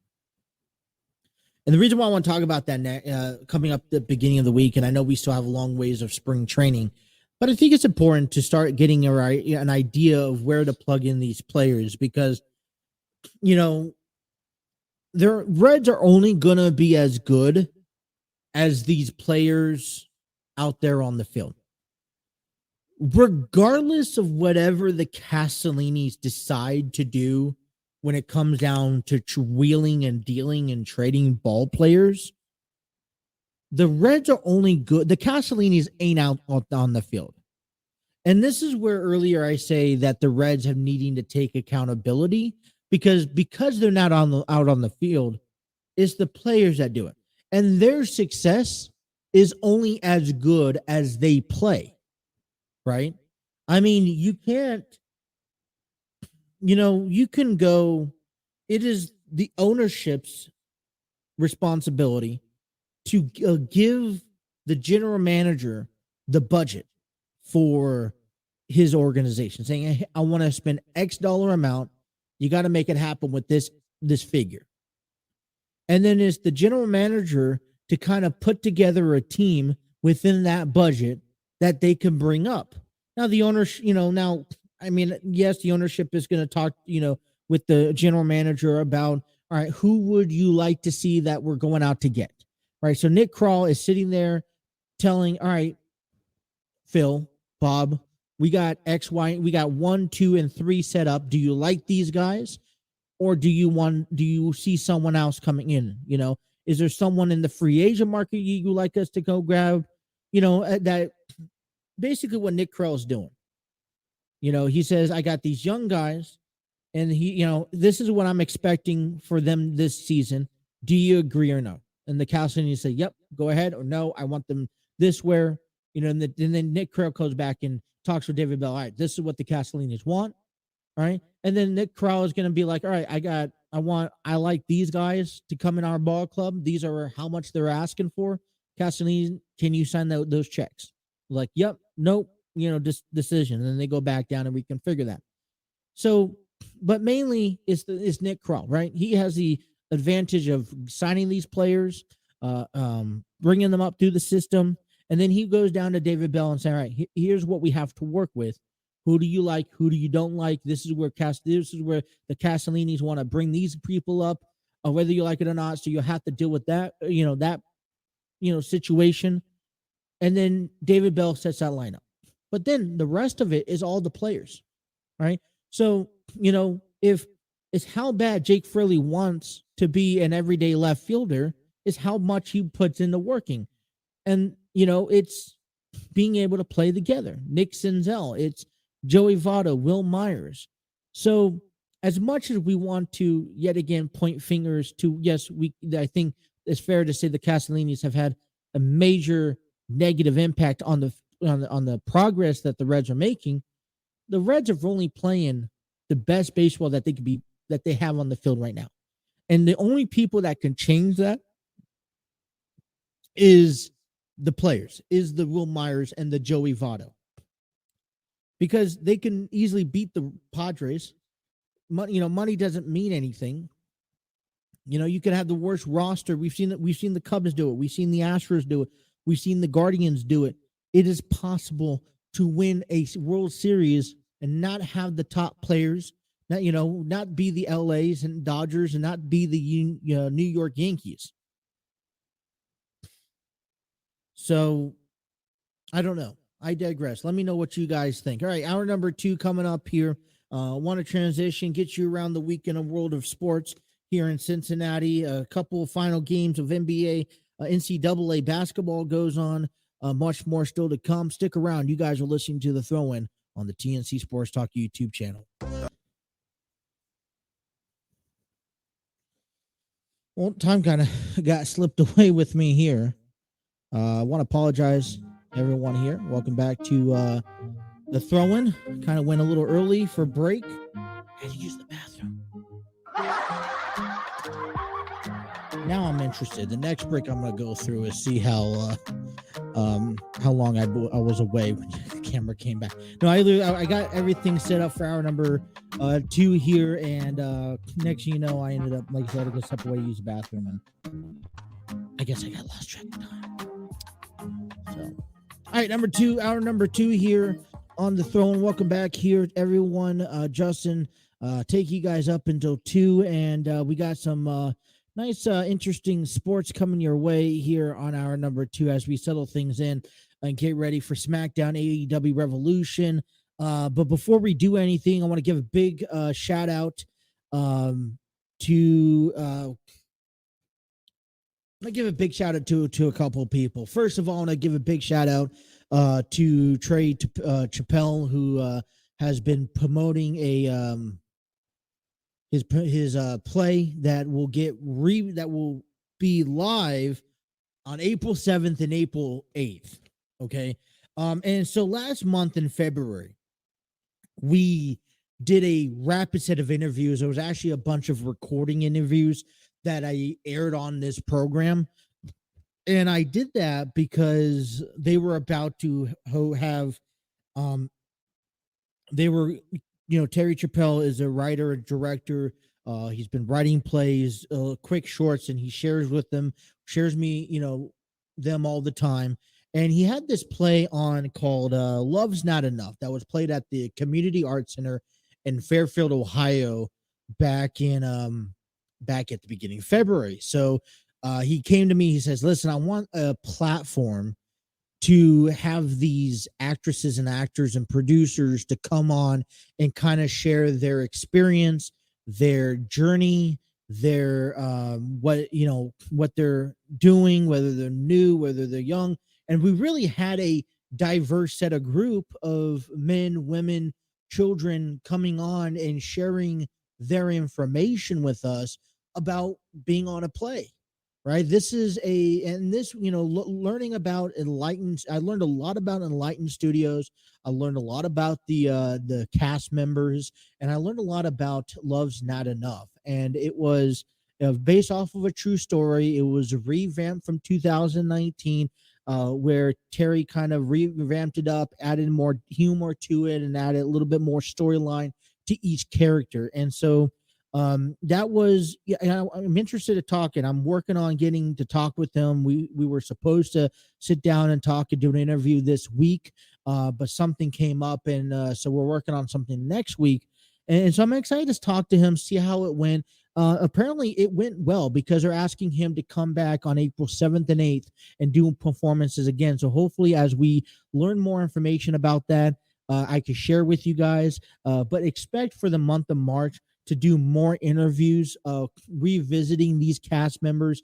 [SPEAKER 1] the reason why I want to talk about that coming up the beginning of the week, and I know we still have a long ways of spring training, but I think it's important to start getting an idea of where to plug in these players because, the Reds are only going to be as good as these players out there on the field. Regardless of whatever the Castellinis decide to do when it comes down to wheeling and dealing and trading ball players, the Reds are only good. The Castellinis ain't out on the field. And this is where earlier I say that the Reds have needing to take accountability because they're not out on the field, it's the players that do it. And their success is only as good as they play. Right? I mean, you can't, you can go, it is the ownership's responsibility to give the general manager the budget for his organization, saying, hey, I want to spend X dollar amount. You got to make it happen with this figure. And then it's the general manager to kind of put together a team within that budget that they can bring up. Now the owners, yes, the ownership is going to talk, with the general manager about, all right, who would you like to see that we're going out to get? Right. So Nick Kroll is sitting there telling, all right, Phil, Bob, we got X, Y, we got 1, 2, and 3 set up. Do you like these guys? Or do you see someone else coming in? Is there someone in the free agent market you like us to go grab? That basically what Nick Kroll is doing. He says, I got these young guys and this is what I'm expecting for them this season. Do you agree or no? And the Castellini say, yep, go ahead, or no, I want them this where, and then Nick Kroll goes back and talks with David Bell. All right, this is what the Castellinis want. All right. And then Nick Kroll is going to be like, all right, I like these guys to come in our ball club. These are how much they're asking for. Castellini, can you sign those checks? Like, yep, nope, decision. And then they go back down and reconfigure that. So, but mainly it's Nick Kroll, right? He has the advantage of signing these players, bringing them up through the system. And then he goes down to David Bell and saying, all right, here's what we have to work with. Who do you like? Who do you don't like? This is where the Castellinis want to bring these people up, whether you like it or not. So you have to deal with that, situation. And then David Bell sets that lineup. But then the rest of it is all the players, right? So, if it's how bad Jake Fraley wants to be an everyday left fielder is how much he puts into working. And, it's being able to play together. Nick Senzel, it's Joey Votto, Will Myers. So as much as we want to yet again point fingers to, yes, I think it's fair to say the Castellinis have had a major negative impact on the progress that the Reds are making. The Reds are only playing the best baseball that they have on the field right now. And the only people that can change that is the players, is the Will Myers and the Joey Votto. Because they can easily beat the Padres. Money doesn't mean anything. You can have the worst roster. We've seen the Cubs do it. We've seen the Astros do it. We've seen the Guardians do it. It is possible to win a World Series and not have the top players, not be the LAs and Dodgers and not be the New York Yankees. So I don't know. I digress. Let me know what you guys think. All right, hour number 2 coming up here. Want to transition, get you around the weekend of world of sports here in Cincinnati. A couple of final games of NBA, NCAA basketball goes on. Much more still to come. Stick around. You guys are listening to The Throw-In on the TNC Sports Talk YouTube channel. Well, time kind of got slipped away with me here. I want to apologize, everyone here. Welcome back to The Throw-In. Kind of went a little early for break. Had to use the bathroom. Now I'm interested. The next break I'm going to go through is see how long I was away when the camera came back. No, I got everything set up for hour number 2 here, and next thing you know, I ended up, like I said, I had to step away to use the bathroom, and I guess I got lost track of time. So, all right, hour number 2 here on The Throne. Welcome back here, everyone. Justin, take you guys up until 2, and we got some nice, interesting sports coming your way here on hour number 2 as we settle things in and get ready for SmackDown AEW Revolution. But before we do anything, I want to give a big shout out to I give a big shout out to a couple of people. First of all, I want to give a big shout out to Trey Chappelle, who has been promoting a his play that will be live on April 7th and April 8th. Okay. And so last month in February, we did a rapid set of interviews. There was actually a bunch of recording interviews that I aired on this program. And I did that because they were about to have, Terry Chappelle is a writer, a director. He's been writing plays, quick shorts, and he shares me, them all the time. And he had this play on called Love's Not Enough that was played at the Community Arts Center in Fairfield, Ohio, back at the beginning of February. So he came to me, he says, listen, I want a platform to have these actresses and actors and producers to come on and kind of share their experience, their journey, their what they're doing, whether they're new, whether they're young. And we really had a diverse set of group of men, women, children coming on and sharing their information with us about being on a play. Right. Learning about Enlightened. I learned a lot about Enlightened Studios. I learned a lot about the cast members, and I learned a lot about Love's Not Enough. And it was based off of a true story. It was revamped from 2019, where Terry kind of revamped it up, added more humor to it, and added a little bit more storyline to each character. And so that was, I'm interested to talk, and I'm working on getting to talk with them. We were supposed to sit down and talk and do an interview this week, but something came up, and so we're working on something next week. And so I'm excited to talk to him, see how it went. Apparently it went well because they're asking him to come back on April 7th and 8th and do performances again. So hopefully as we learn more information about that, I can share with you guys, but expect for the month of March to do more interviews, revisiting these cast members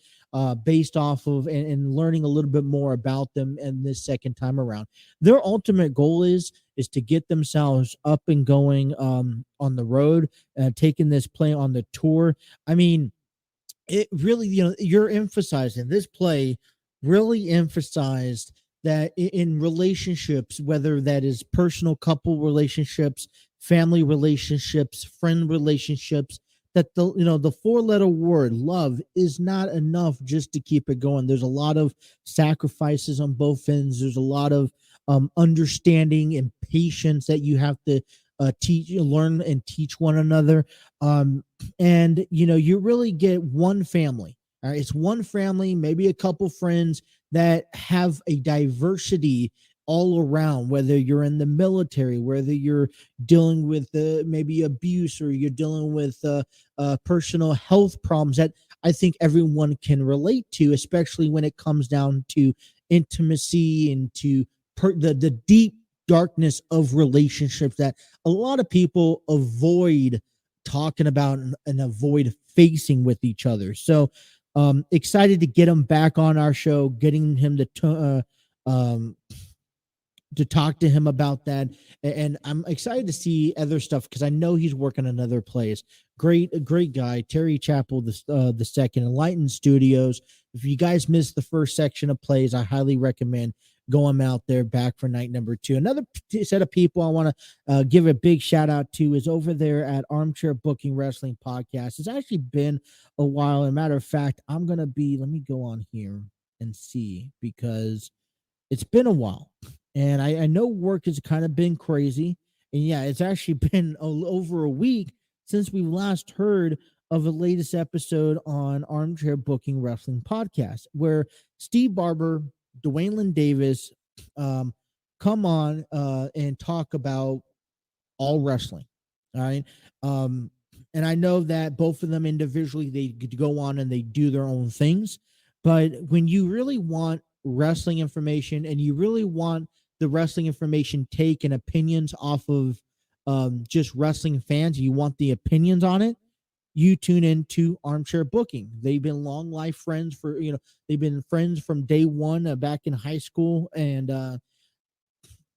[SPEAKER 1] based off of and learning a little bit more about them in this second time around. Their ultimate goal is to get themselves up and going on the road, taking this play on the tour. I mean, it really, you're emphasizing this play really emphasized that in relationships, whether that is personal couple relationships, family relationships, friend relationships, that the 4-letter word love is not enough just to keep it going. There's a lot of sacrifices on both ends. There's a lot of understanding and patience that you have to learn and teach one another. And you really get one family. All right, it's one family, maybe a couple friends that have a diversity all around, whether you're in the military, whether you're dealing with maybe abuse, or you're dealing with personal health problems that I think everyone can relate to, especially when it comes down to intimacy and to the deep darkness of relationships that a lot of people avoid talking about and avoid facing with each other. So excited to get him back on our show, getting him to talk to him about that. And I'm excited to see other stuff because I know he's working on other plays. Great guy, Terry Chappell the second, Enlightened Studios. If you guys missed the first section of plays, I highly recommend going out there back for night number 2. Another set of people I want to give a big shout out to is over there at Armchair Booking Wrestling Podcast. It's actually been a while. As a matter of fact, let me go on here and see, because it's been a while. And I know work has kind of been crazy. And yeah, it's actually been over a week since we last heard of the latest episode on Armchair Booking Wrestling Podcast, where Steve Barber, Dwayne Davis come on and talk about all wrestling. All right. And I know that both of them individually, they go on and they do their own things. But when you really want wrestling information and you really want the wrestling information take and opinions off of just wrestling fans, you want the opinions on it, you tune into Armchair Booking. They've been long life friends they've been friends from day one back in high school. And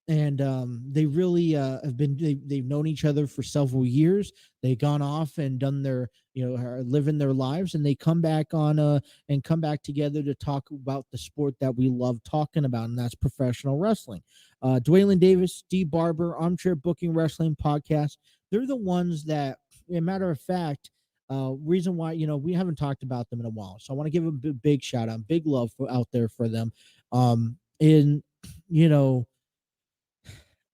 [SPEAKER 1] they really have been they've known each other for several years. They've gone off and done their living their lives, and they come back together to talk about the sport that we love talking about, and that's professional wrestling. Dwayne Davis, Steve Barber, Armchair Booking Wrestling Podcast, they're the ones that, as a matter of fact, reason why we haven't talked about them in a while, so I want to give a big shout out, big love out there for them. In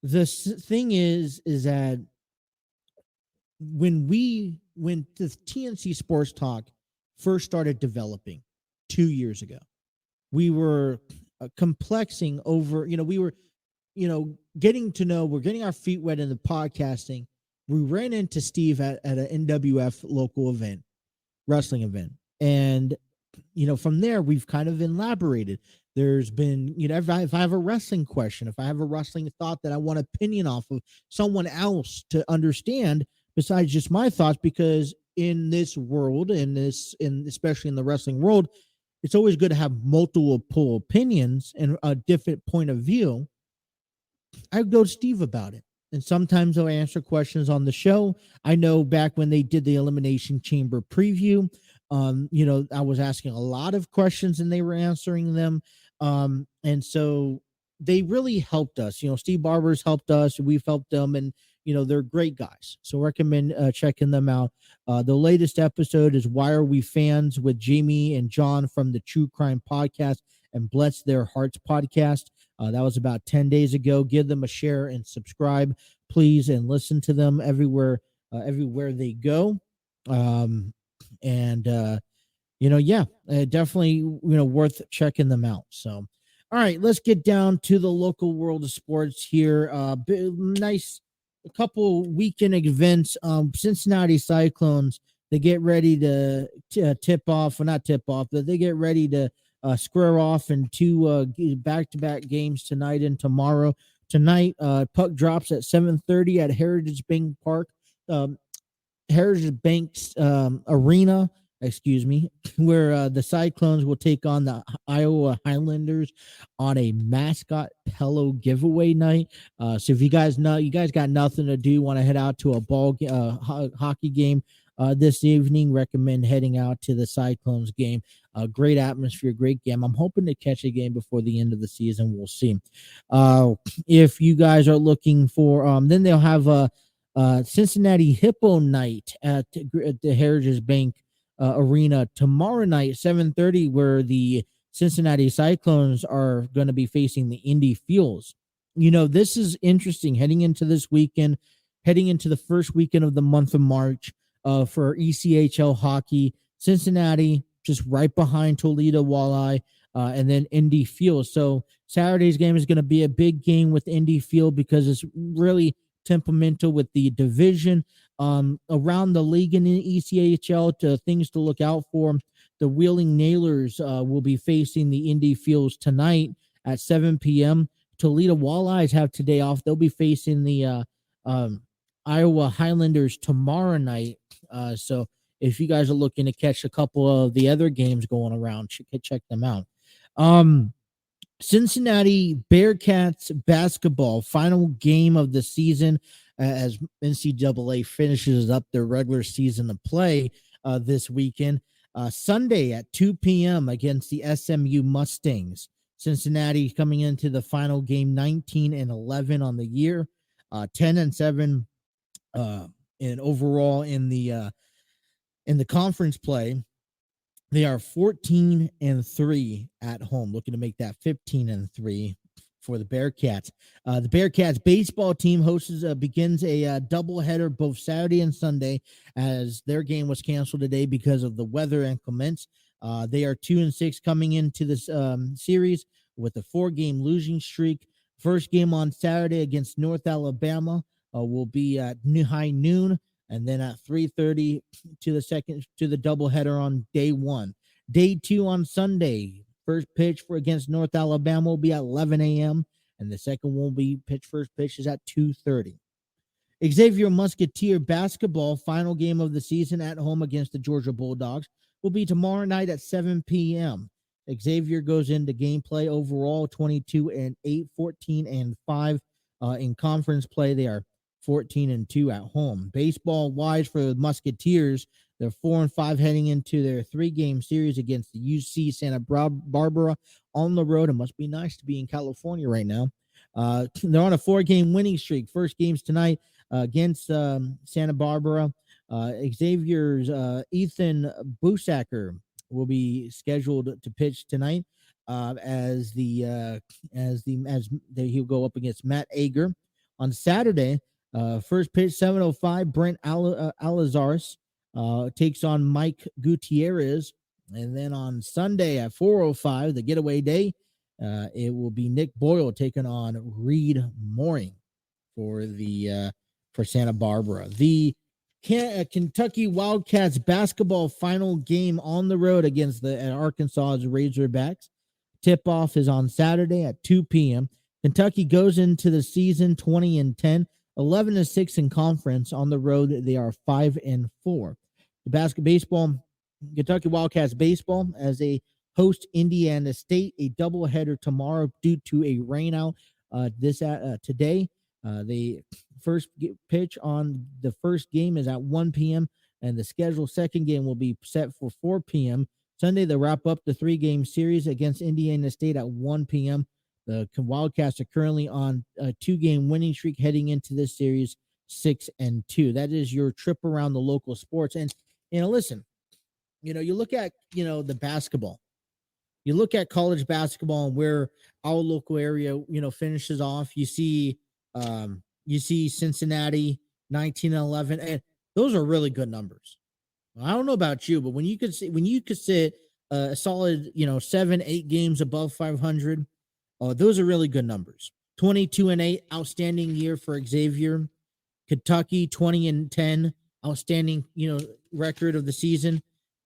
[SPEAKER 1] the thing is that when the TNC Sports Talk first started developing 2 years ago, we were complexing over, we were, we're getting our feet wet in the podcasting. We ran into Steve at an NWF local event, wrestling event. And, from there, we've kind of elaborated. There's been, if I have a wrestling question, if I have a wrestling thought that I want opinion off of someone else to understand besides just my thoughts, because in this world, especially in the wrestling world, it's always good to have multiple opinions and a different point of view. I go to Steve about it. And sometimes I'll answer questions on the show. I know back when they did the Elimination Chamber preview, I was asking a lot of questions and they were answering them. And so they really helped us. Steve Barber's helped us. We've helped them, and they're great guys. So recommend checking them out. The latest episode is Why Are We Fans with Jamie and John from the True Crime Podcast and Bless Their Hearts Podcast. That was about 10 days ago. Give them a share and subscribe, please, and listen to them everywhere they go. Definitely, worth checking them out. So, all right, let's get down to the local world of sports here. Nice, a couple weekend events. Cincinnati Cyclones, they get ready to tip off, or not tip off, but they get ready to square off in two back-to-back games tonight and tomorrow. Tonight, puck drops at 7:30 at Heritage Bank Park. Heritage Bank's Arena, where the Cyclones will take on the Iowa Highlanders on a mascot pillow giveaway night. So if you guys got nothing to do, want to head out to a hockey game this evening, recommend heading out to the Cyclones game. Great atmosphere, great game. I'm hoping to catch a game before the end of the season. We'll see. If you guys are looking for, then they'll have a Cincinnati Hippo night at the Heritage Bank Arena tomorrow night, 7:30, where the Cincinnati Cyclones are going to be facing the Indy Fuels. This is interesting heading into this weekend, heading into the first weekend of the month of March for ECHL hockey. Cincinnati just right behind Toledo Walleye. and then Indy Field. So Saturday's game is going to be a big game with Indy Field because it's really temperamental with the division around the league in the ECHL. To things to look out for, the Wheeling Nailers will be facing the Indy Fields tonight at 7 p.m. Toledo Walleyes have today off. They'll be facing the Iowa Highlanders tomorrow night. So if you guys are looking to catch a couple of the other games going around, check them out. Cincinnati Bearcats basketball, final game of the season as NCAA finishes up their regular season of play this weekend. Sunday at 2 p.m. against the SMU Mustangs. Cincinnati coming into the final game 19-11 on the year, 10-7 and overall in the conference play. They are 14-3 at home, looking to make that 15-3 for the Bearcats. The Bearcats baseball team begins a doubleheader both Saturday and Sunday, as their game was canceled today because of the weather inclements. They are 2-6 coming into this series with a 4-game losing streak. First game on Saturday against North Alabama will be at high noon, and then at 3:30 to the doubleheader on day 1. Day 2 on Sunday. First pitch against North Alabama will be at 11 a.m. and the second will be first pitch is at 2:30. Xavier Musketeer basketball final game of the season at home against the Georgia Bulldogs will be tomorrow night at 7 p.m. Xavier goes into gameplay overall 22-8, 14-5 in conference play. They are 14-2 at home. Baseball wise for the Musketeers, they're 4-5 heading into their 3-game series against the UC Santa Barbara on the road. It must be nice to be in California right now. They're on a 4-game winning streak. First game's tonight against Santa Barbara. Xavier's Ethan Busacker will be scheduled to pitch tonight as he'll go up against Matt Ager. On Saturday, first pitch 7:05, Brent Alazaris takes on Mike Gutierrez. And then on Sunday at 4:05, the getaway day, it will be Nick Boyle taking on Reed Mooring for Santa Barbara. The Kentucky Wildcats basketball final game on the road against the Arkansas Razorbacks. Tip-off is on Saturday at 2 p.m. Kentucky goes into the season 20-10, 11-6 in conference. On the road, they are 5-4. The baseball, Kentucky Wildcats baseball, as they host Indiana State, a doubleheader tomorrow due to a rainout today. The first pitch on the first game is at 1 p.m. and the scheduled second game will be set for 4 p.m. Sunday, they wrap up the 3-game series against Indiana State at 1 p.m. The Wildcats are currently on a 2-game winning streak heading into this series 6-2. That is your trip around the local sports. And, listen, you look at, the basketball. You look at college basketball and where our local area, finishes off. You see Cincinnati 19-11, and those are really good numbers. I don't know about you, but when you could sit a solid, 7-8 games above 500, those are really good numbers. 22-8, outstanding year for Xavier. Kentucky 20-10, outstanding, record of the season.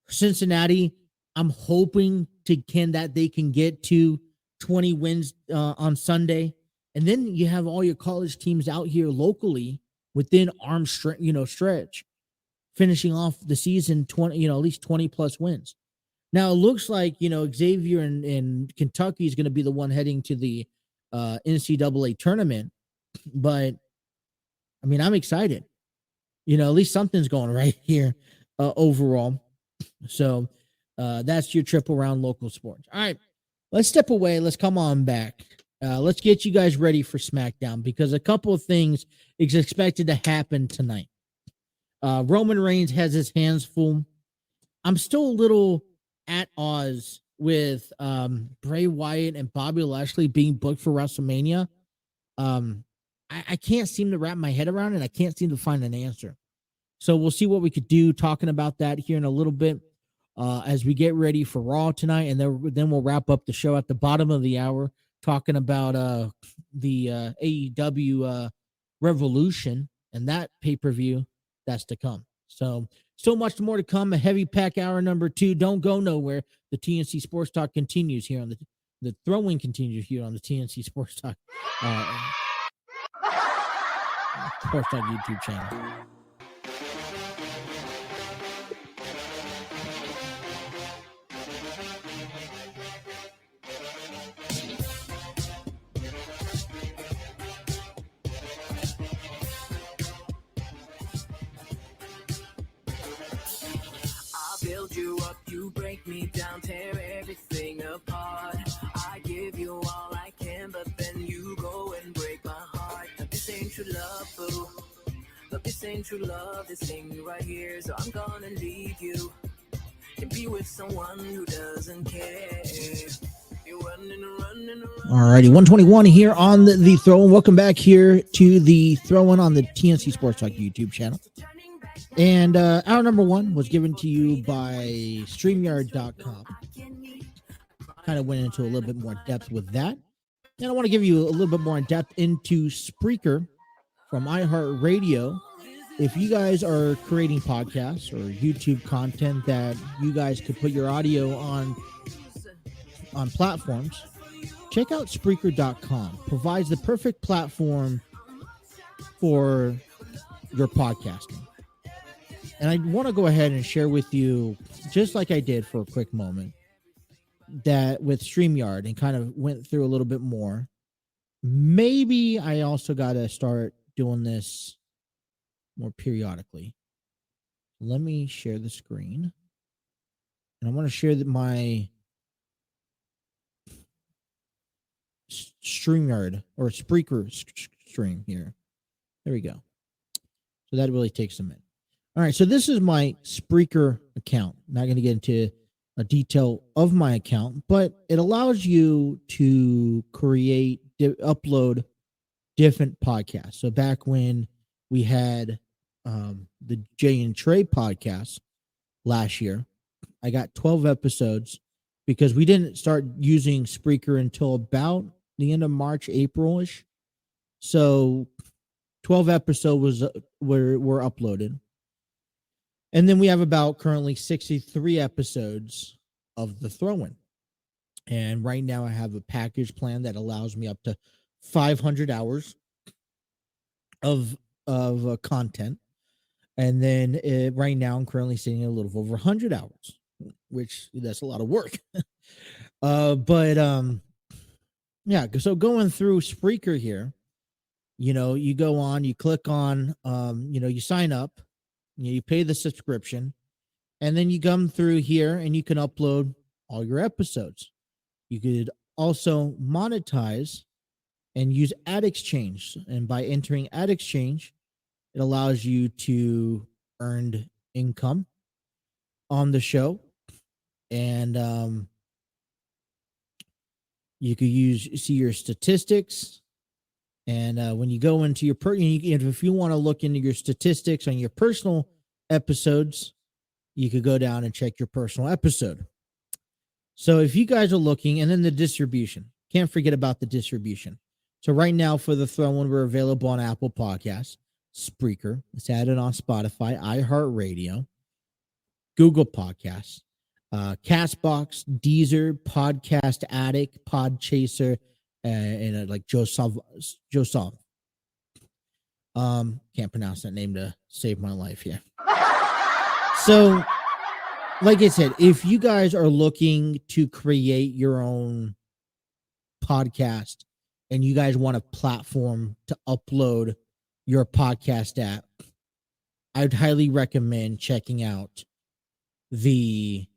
[SPEAKER 1] Cincinnati, I'm hoping that they can get to 20 wins on Sunday. And then you have all your college teams out here locally within arm's stretch, finishing off the season 20, at least 20 plus wins. Now it looks like, Xavier and Kentucky is going to be the one heading to the NCAA tournament, but I mean, I'm excited. At least something's going right here overall. So that's your trip around local sports. All right, let's step away. Let's come on back. Let's get you guys ready for SmackDown because a couple of things is expected to happen tonight. Roman Reigns has his hands full. I'm still a little at odds with Bray Wyatt and Bobby Lashley being booked for WrestleMania. I can't seem to wrap my head around it. I can't seem to find an answer. So we'll see what we could do talking about that here in a little bit. as we get ready for Raw tonight, and then we'll wrap up the show at the bottom of the hour talking about the AEW Revolution and that pay-per-view that's to come. So much more to come. A heavy pack hour number 2. Don't go nowhere. The TNC Sports Talk continues here on the throwing continues here on the TNC Sports Talk YouTube channel.
[SPEAKER 2] Build you up, you break me down, tear everything apart. I give you all I can, but then you go and break my heart. But this ain't true love, boo. But this ain't true love, this ain't me right here. So I'm gonna leave you and be with someone who doesn't care. You're running.
[SPEAKER 1] Alrighty, 121 here on the Throw-In. Welcome back here to the Throw-In on the TNC Sports Talk YouTube channel. And hour number 1 was given to you by StreamYard.com. Kind of went into a little bit more depth with that. And I want to give you a little bit more in depth into Spreaker from iHeartRadio. If you guys are creating podcasts or YouTube content that you guys could put your audio on platforms, check out Spreaker.com. Provides the perfect platform for your podcasting. And I want to go ahead and share with you, just like I did for a quick moment, that with StreamYard and kind of went through a little bit more. Maybe I also got to start doing this more periodically. Let me share the screen. And I want to share my StreamYard or Spreaker stream here. There we go. So that really takes a minute. All right, so this is my Spreaker account. I'm not going to get into a detail of my account, but it allows you to create, upload different podcasts. So back when we had the Jay and Trey podcast last year, I got 12 episodes because we didn't start using Spreaker until about the end of March, April-ish. So 12 episodes were uploaded. And then we have about currently 63 episodes of the Throw-In. And right now I have a package plan that allows me up to 500 hours of content. And then right now I'm currently sitting at a little over 100 hours, which that's a lot of work. Yeah, so going through Spreaker here, you go on, you click on, you sign up. You pay the subscription, and then you come through here and you can upload all your episodes. You could also monetize and use Ad Exchange. And by entering Ad Exchange, it allows you to earn income on the show. And you could see your statistics. And when you go into your if you want to look into your statistics on your personal episodes, you could go down and check your personal episode. So if you guys are looking, and then the distribution, can't forget about the distribution. So right now for the Throw-In, we're available on Apple Podcasts, Spreaker. It's added on Spotify, iHeartRadio, Google Podcasts, Castbox, Deezer, Podcast Addict, Podchaser, and like Joseph. Can't pronounce that name to save my life here. So, like I said, if you guys are looking to create your own podcast and you guys want a platform to upload your podcast at, I'd highly recommend checking out Spreaker.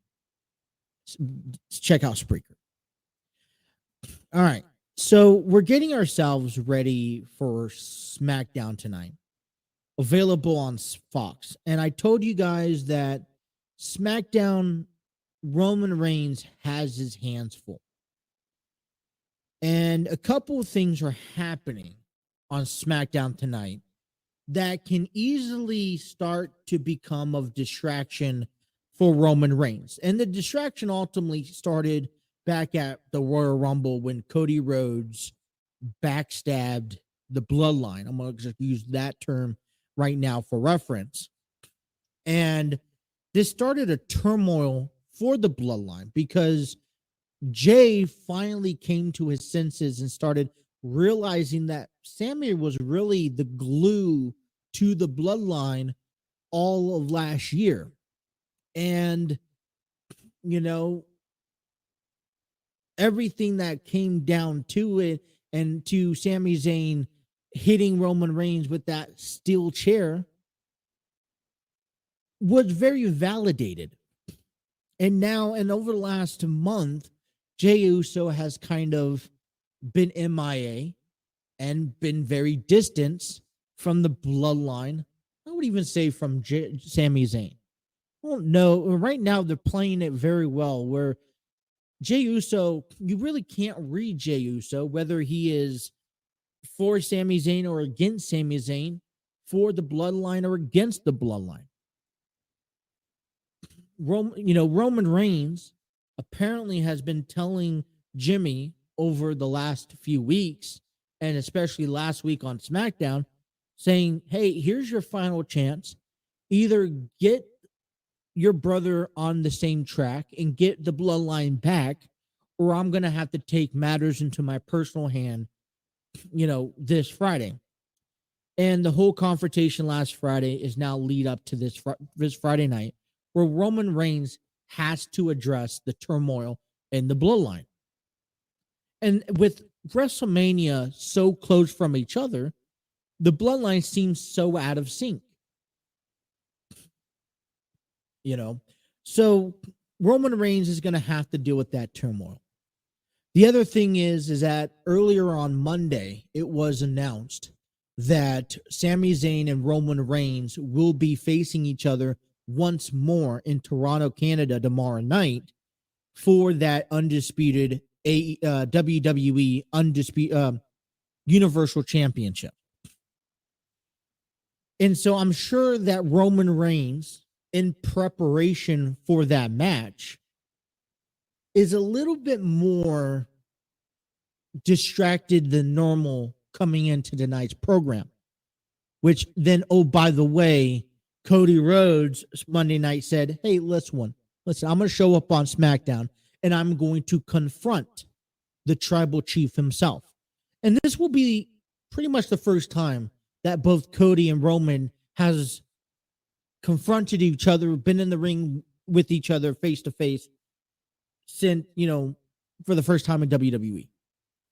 [SPEAKER 1] All right. So we're getting ourselves ready for SmackDown tonight, available on Fox. And I told you guys that SmackDown, Roman Reigns has his hands full. And a couple of things are happening on SmackDown tonight that can easily start to become of distraction for Roman Reigns. And the distraction ultimately started back at the Royal Rumble when Cody Rhodes backstabbed the Bloodline. I'm going to just use that term right now for reference. And this started a turmoil for the Bloodline because Jay finally came to his senses and started realizing that Sami was really the glue to the Bloodline all of last year. And, you know, everything that came down to it and to Sami Zayn hitting Roman Reigns with that steel chair was very validated. And now, and over the last month, Jey Uso has kind of been MIA and been very distant from the Bloodline. I would even say from Sami Zayn. I don't know. Right now, they're playing it very well where Jey Uso, you really can't read Jey Uso, whether he is for Sami Zayn or against Sami Zayn, for the Bloodline or against the Bloodline. Roman Reigns apparently has been telling Jimmy over the last few weeks, and especially last week on SmackDown, saying, hey, here's your final chance. Either get your brother on the same track and get the Bloodline back, or I'm going to have to take matters into my personal hand, this Friday. And the whole confrontation last Friday is now lead up to this Friday night, where Roman Reigns has to address the turmoil in the Bloodline. And with WrestleMania so close from each other, the Bloodline seems so out of sync. So Roman Reigns is going to have to deal with that turmoil. The other thing is that earlier on Monday, it was announced that Sami Zayn and Roman Reigns will be facing each other once more in Toronto, Canada tomorrow night for that undisputed WWE Universal Championship. And so I'm sure that Roman Reigns, in preparation for that match, is a little bit more distracted than normal coming into tonight's program, which then, oh, by the way, Cody Rhodes Monday night said, hey, listen, I'm going to show up on SmackDown and I'm going to confront the tribal chief himself. And this will be pretty much the first time that both Cody and Roman has confronted each other, been in the ring with each other face to face since, for the first time in WWE.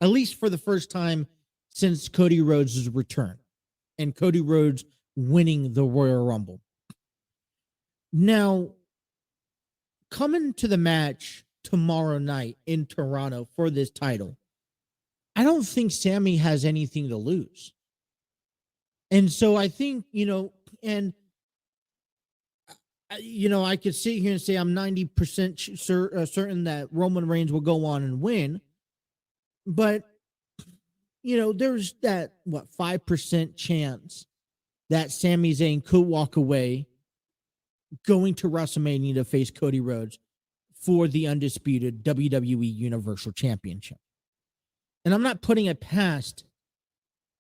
[SPEAKER 1] At least for the first time since Cody Rhodes' return and Cody Rhodes winning the Royal Rumble. Now, coming to the match tomorrow night in Toronto for this title, I don't think Sami has anything to lose. And so I think, I could sit here and say I'm 90% certain that Roman Reigns will go on and win. But, there's that, 5% chance that Sami Zayn could walk away going to WrestleMania to face Cody Rhodes for the undisputed WWE Universal Championship. And I'm not putting it past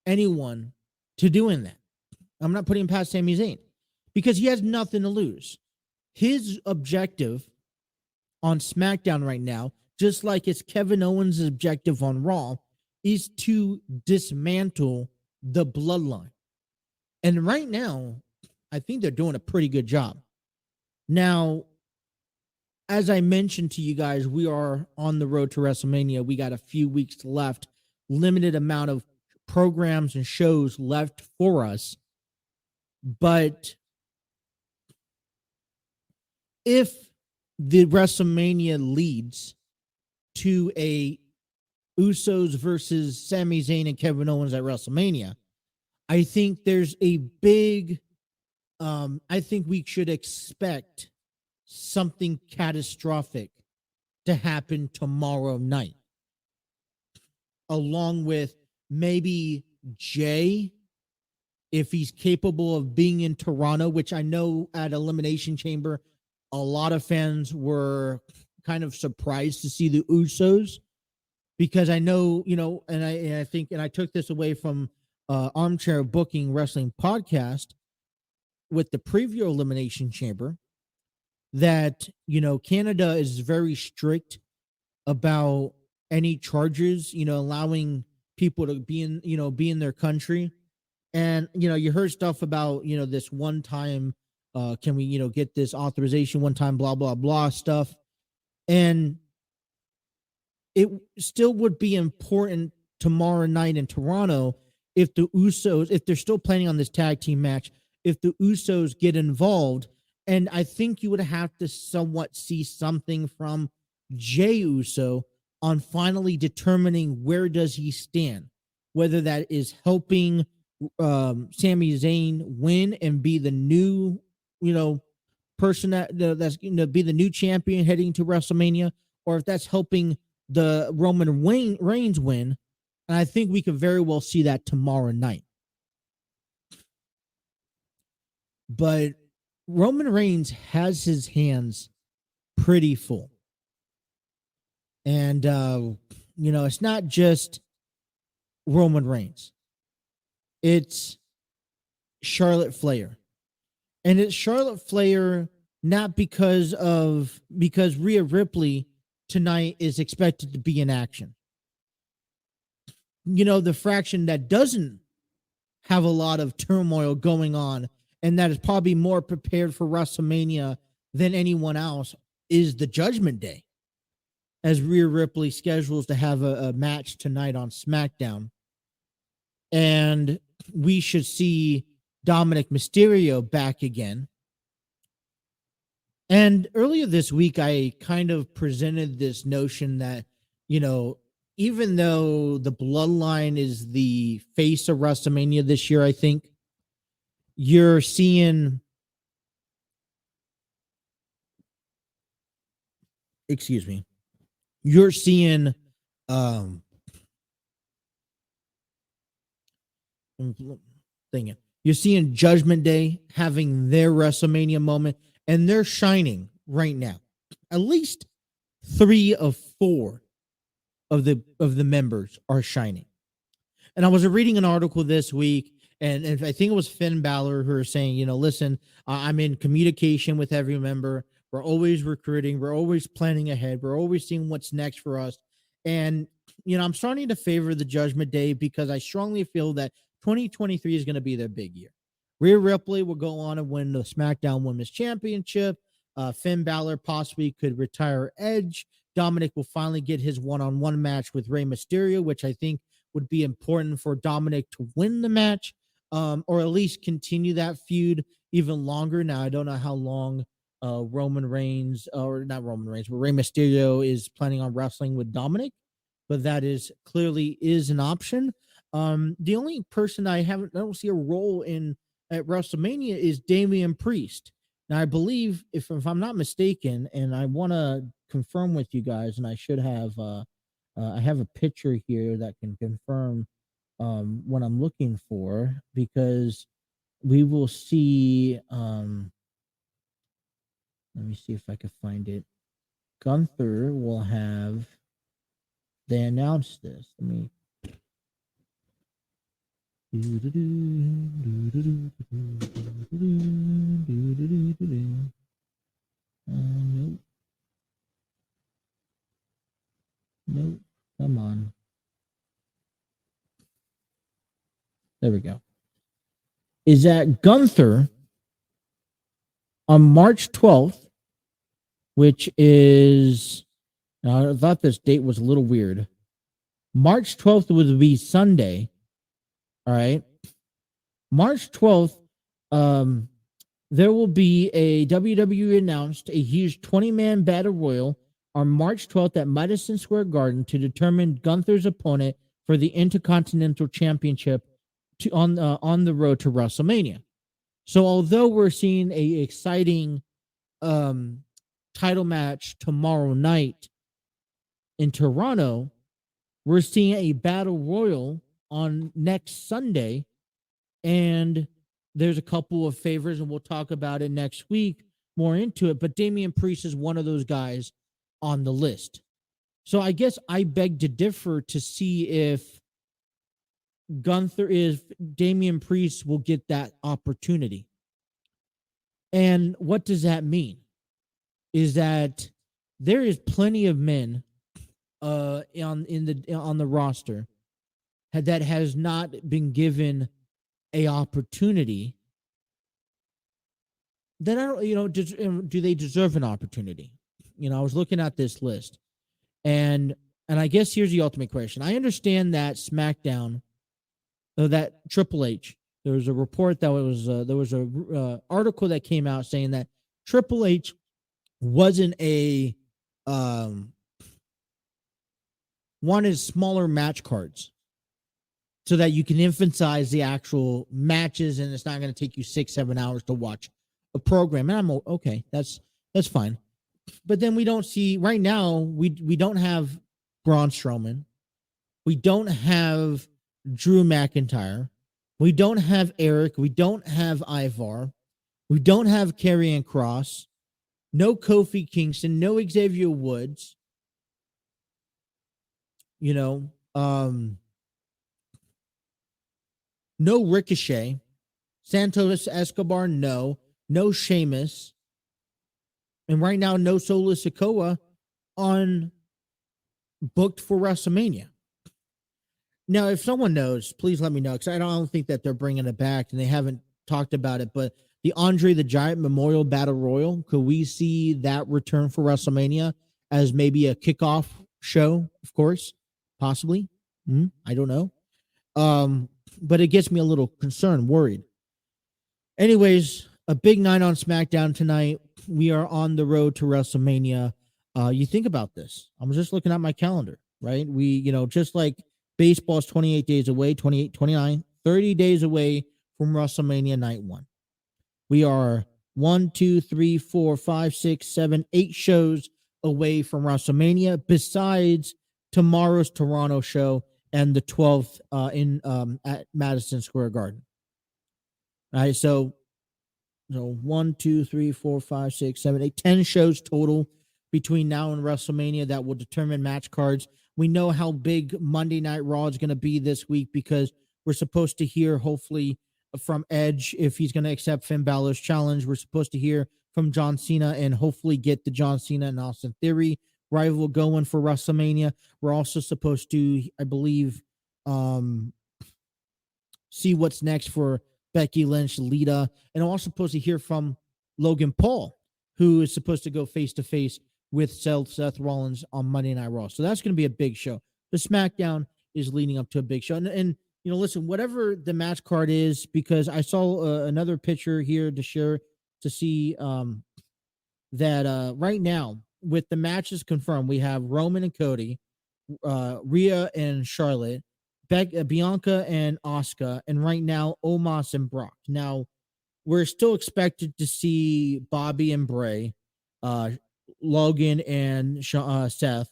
[SPEAKER 1] anyone to doing that. I'm not putting it past Sami Zayn because he has nothing to lose. His objective on SmackDown right now, just like it's Kevin Owens' objective on Raw, is to dismantle the Bloodline. And right now, I think they're doing a pretty good job. Now, as I mentioned to you guys, we are on the road to WrestleMania. We got a few weeks left, limited amount of programs and shows left for us. But if the WrestleMania leads to a Usos versus Sami Zayn and Kevin Owens at WrestleMania, I think there's a big, I think we should expect something catastrophic to happen tomorrow night, along with maybe Jay, if he's capable of being in Toronto, which I know at Elimination Chamber, a lot of fans were kind of surprised to see the Usos, because I know, and I think, and I took this away from Armchair Booking Wrestling podcast with the preview Elimination Chamber, that, Canada is very strict about any charges, allowing people to be in their country. And, you heard stuff about, this one time, can we, get this authorization one time, blah, blah, blah stuff. And it still would be important tomorrow night in Toronto if the Usos, if they're still planning on this tag team match, if the Usos get involved. And I think you would have to somewhat see something from Jey Uso on finally determining where does he stand, whether that is helping Sami Zayn win and be the new, person that's going to be the new champion heading to WrestleMania, or if that's helping the Roman Reigns win. And I think we could very well see that tomorrow night. But Roman Reigns has his hands pretty full. And, it's not just Roman Reigns. It's Charlotte Flair. And it's Charlotte Flair not because Rhea Ripley tonight is expected to be in action. The fraction that doesn't have a lot of turmoil going on and that is probably more prepared for WrestleMania than anyone else is the Judgment Day, as Rhea Ripley schedules to have a match tonight on SmackDown. And we should see Dominic Mysterio back again. And earlier this week, I kind of presented this notion that, even though the Bloodline is the face of WrestleMania this year, I think you're seeing, you're seeing you're seeing Judgment Day having their WrestleMania moment, and they're shining right now. At least 3 of 4 of the members are shining. And I was reading an article this week, and I think it was Finn Balor who was saying, listen, I'm in communication with every member. We're always recruiting. We're always planning ahead. We're always seeing what's next for us. And, I'm starting to favor the Judgment Day because I strongly feel that 2023 is going to be their big year. Rhea Ripley will go on and win the SmackDown Women's Championship. Finn Balor possibly could retire Edge. Dominic will finally get his one-on-one match with Rey Mysterio, which I think would be important for Dominic to win the match, or at least continue that feud even longer. Now, I don't know how long Roman Reigns, or not Roman Reigns, but Rey Mysterio is planning on wrestling with Dominic, but that is clearly is an option. The only person I don't see a role in at WrestleMania is Damian Priest. Now, I believe, if I'm not mistaken, and I want to confirm with you guys, and I should have, I have a picture here that can confirm what I'm looking for, because we will see. Let me see if I can find it. Gunther will have. They announced this. Let me. Nope. Nope. Come on. There we go. Is that Gunther on March 12th, which is, I thought this date was a little weird. March 12th would be Sunday. All right. March 12th, there will be a WWE announced a huge 20-man battle royal on March 12th at Madison Square Garden to determine Gunther's opponent for the Intercontinental Championship on the road to WrestleMania. So although we're seeing a exciting title match tomorrow night in Toronto, we're seeing a battle royal on next Sunday, and there's a couple of favors, and we'll talk about it next week. more into it, but Damian Priest is one of those guys on the list. So I guess I beg to differ to see if Damian Priest will get that opportunity. And what does that mean? Is that there is plenty of men on the roster that has not been given a opportunity. Then I don't, do they deserve an opportunity? I was looking at this list, and I guess here's the ultimate question. I understand that SmackDown, that Triple H. There was a report that there was a article that came out saying that Triple H wasn't wanted smaller match cards so that you can emphasize the actual matches and it's not going to take you 6-7 hours to watch a program. And I'm okay. That's fine. But then we don't see right now. We don't have Braun Strowman. We don't have Drew McIntyre. We don't have Eric. We don't have Ivar. We don't have Karrion Kross. No Kofi Kingston. No Xavier Woods. No Ricochet. Santos Escobar, no Sheamus. And right now, no Solo Sikoa on booked for WrestleMania. Now, if someone knows, please let me know, because I don't think that they're bringing it back and they haven't talked about it. But the Andre the Giant Memorial Battle Royal, could we see that return for WrestleMania as maybe a kickoff show? Of course, possibly. I don't know. But it gets me a little concerned, worried. Anyways, a big night on SmackDown tonight. We are on the road to WrestleMania. You think about this. I'm just looking at my calendar, right? We, just like baseball's 28 days away, 28, 29, 30 days away from WrestleMania Night 1. We are 1, 2, 3, 4, 5, 6, 7, 8 shows away from WrestleMania, besides tomorrow's Toronto show and the 12th at Madison Square Garden. All right, so 1, 2, 3, 4, 5, 6, 7, 8, 10 shows total between now and WrestleMania that will determine match cards. We know how big Monday Night Raw is going to be this week because we're supposed to hear, hopefully, from Edge if he's going to accept Finn Balor's challenge. We're supposed to hear from John Cena and hopefully get the John Cena and Austin Theory rival going for WrestleMania. We're also supposed to, I believe, see what's next for Becky Lynch, Lita, and I'm also supposed to hear from Logan Paul, who is supposed to go face-to-face with Seth Rollins on Monday Night Raw. So that's going to be a big show. The SmackDown is leading up to a big show. And listen, whatever the match card is, because I saw another picture here to share to see that right now, with the matches confirmed, we have Roman and Cody, Rhea and Charlotte, Bianca and Asuka, and right now, Omos and Brock. Now, we're still expected to see Bobby and Bray, Logan and Seth,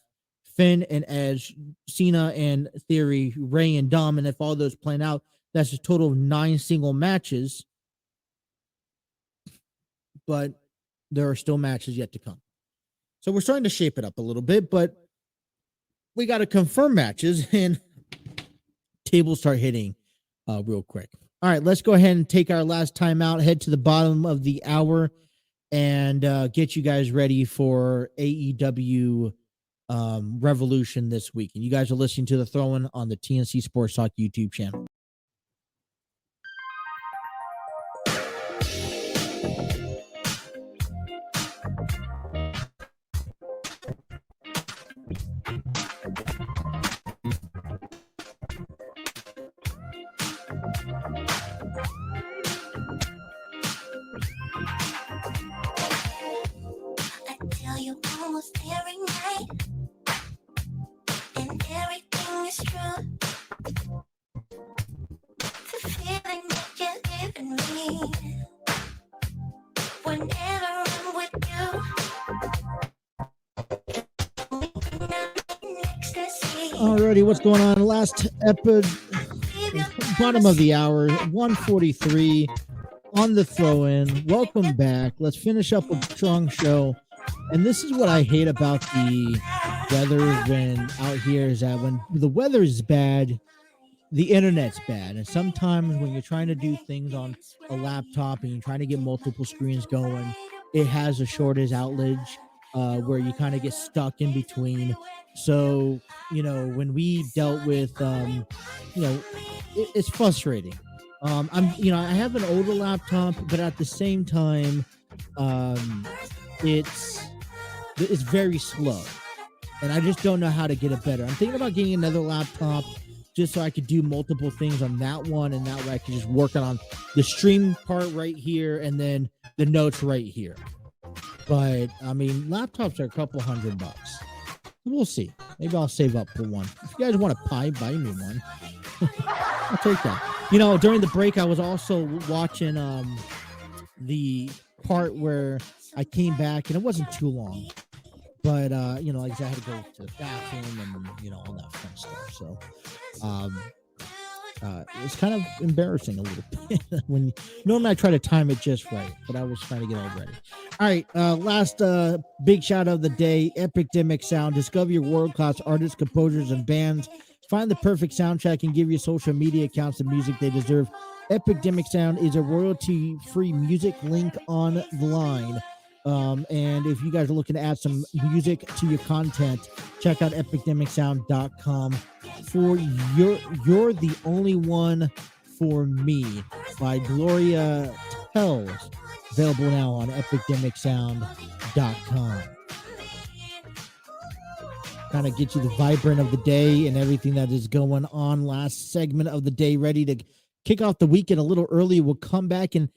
[SPEAKER 1] Finn and Edge, Cena and Theory, Rey and Dom, and if all those plan out, that's a total of 9 single matches. But there are still matches yet to come. So we're starting to shape it up a little bit, but we got to confirm matches and tables start hitting real quick. All right, let's go ahead and take our last time out, head to the bottom of the hour, and get you guys ready for AEW Revolution this week. And you guys are listening to The Throw-In on the TNC Sports Talk YouTube channel.
[SPEAKER 3] Almost every night, and everything is true. The feeling that you're giving me whenever I'm with you.
[SPEAKER 1] Alrighty, what's going on? Last episode, bottom of the hour, 1:43. on the throw in. Welcome back. Let's finish up a strong show. And this is what I hate about the weather when out here is that when the weather is bad, the internet's bad. And sometimes when you're trying to do things on a laptop and you're trying to get multiple screens going, it has a shortage outage where you kind of get stuck in between. So, when we dealt with, it's frustrating. I have an older laptop, but at the same time, um, it's it's very slow, and I just don't know how to get it better. I'm thinking about getting another laptop just so I could do multiple things on that one, and that way I can just work on the stream part right here and then the notes right here. But I mean, laptops are a couple $100. We'll see. Maybe I'll save up for one. If you guys want to buy me one. I'll take that. During the break, I was also watching the part where I came back, and it wasn't too long. But like I said, I had to go to the bathroom and all that fun stuff. So it's kind of embarrassing a little bit when normally I try to time it just right, but I was trying to get all ready. All right, last big shout out of the day: Epidemic Sound. Discover your world class artists, composers, and bands. Find the perfect soundtrack and give your social media accounts the music they deserve. Epidemic Sound is a royalty-free music link on the line. And if you guys are looking to add some music to your content, check out epidemicsound.com for You're the Only One for Me by Gloria Tells, available now on epidemicsound.com. Kind of get you the vibrant of the day and everything that is going on. Last segment of the day, ready to kick off the weekend a little early. We'll come back and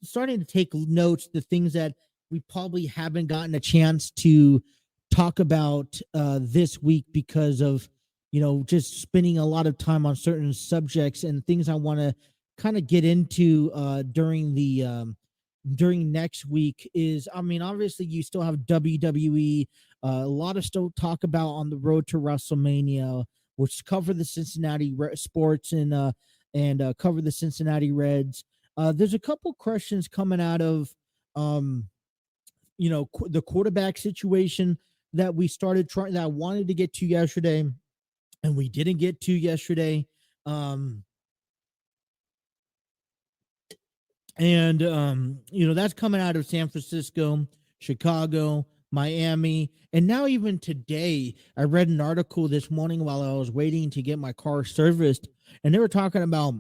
[SPEAKER 1] starting to take notes, the things that we probably haven't gotten a chance to talk about this week because of just spending a lot of time on certain subjects and things I want to kind of get into during next week. Is, I mean, obviously you still have WWE, a lot of still talk about on the road to WrestleMania, which cover the Cincinnati sports and cover the Cincinnati Reds. There's a couple questions coming out of the quarterback situation that we started trying, that I wanted to get to yesterday and we didn't get to yesterday. That's coming out of San Francisco, Chicago, Miami, and now even today, I read an article this morning while I was waiting to get my car serviced, and they were talking about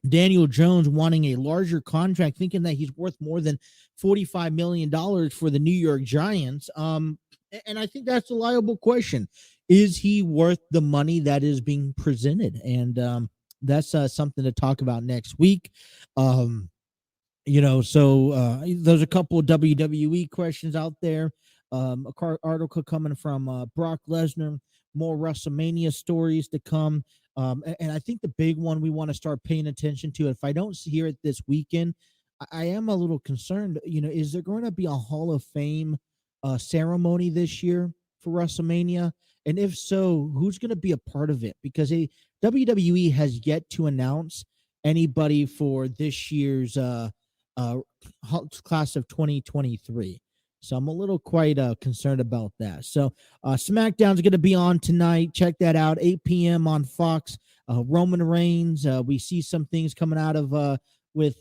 [SPEAKER 1] Daniel Jones wanting a larger contract, thinking that he's worth more than $45 million for the New York Giants. And I think that's a liable question. Is he worth the money that is being presented? And that's something to talk about next week. So there's a couple of WWE questions out there. Article coming from Brock Lesnar, more WrestleMania stories to come. And I think the big one we want to start paying attention to, if I don't hear it this weekend, I am a little concerned. Is there going to be a Hall of Fame ceremony this year for WrestleMania? And if so, who's going to be a part of it? Because WWE has yet to announce anybody for this year's class of 2023. So I'm a little quite concerned about that. So SmackDown's going to be on tonight. Check that out, 8 p.m. on Fox. Roman Reigns. We see some things coming out of with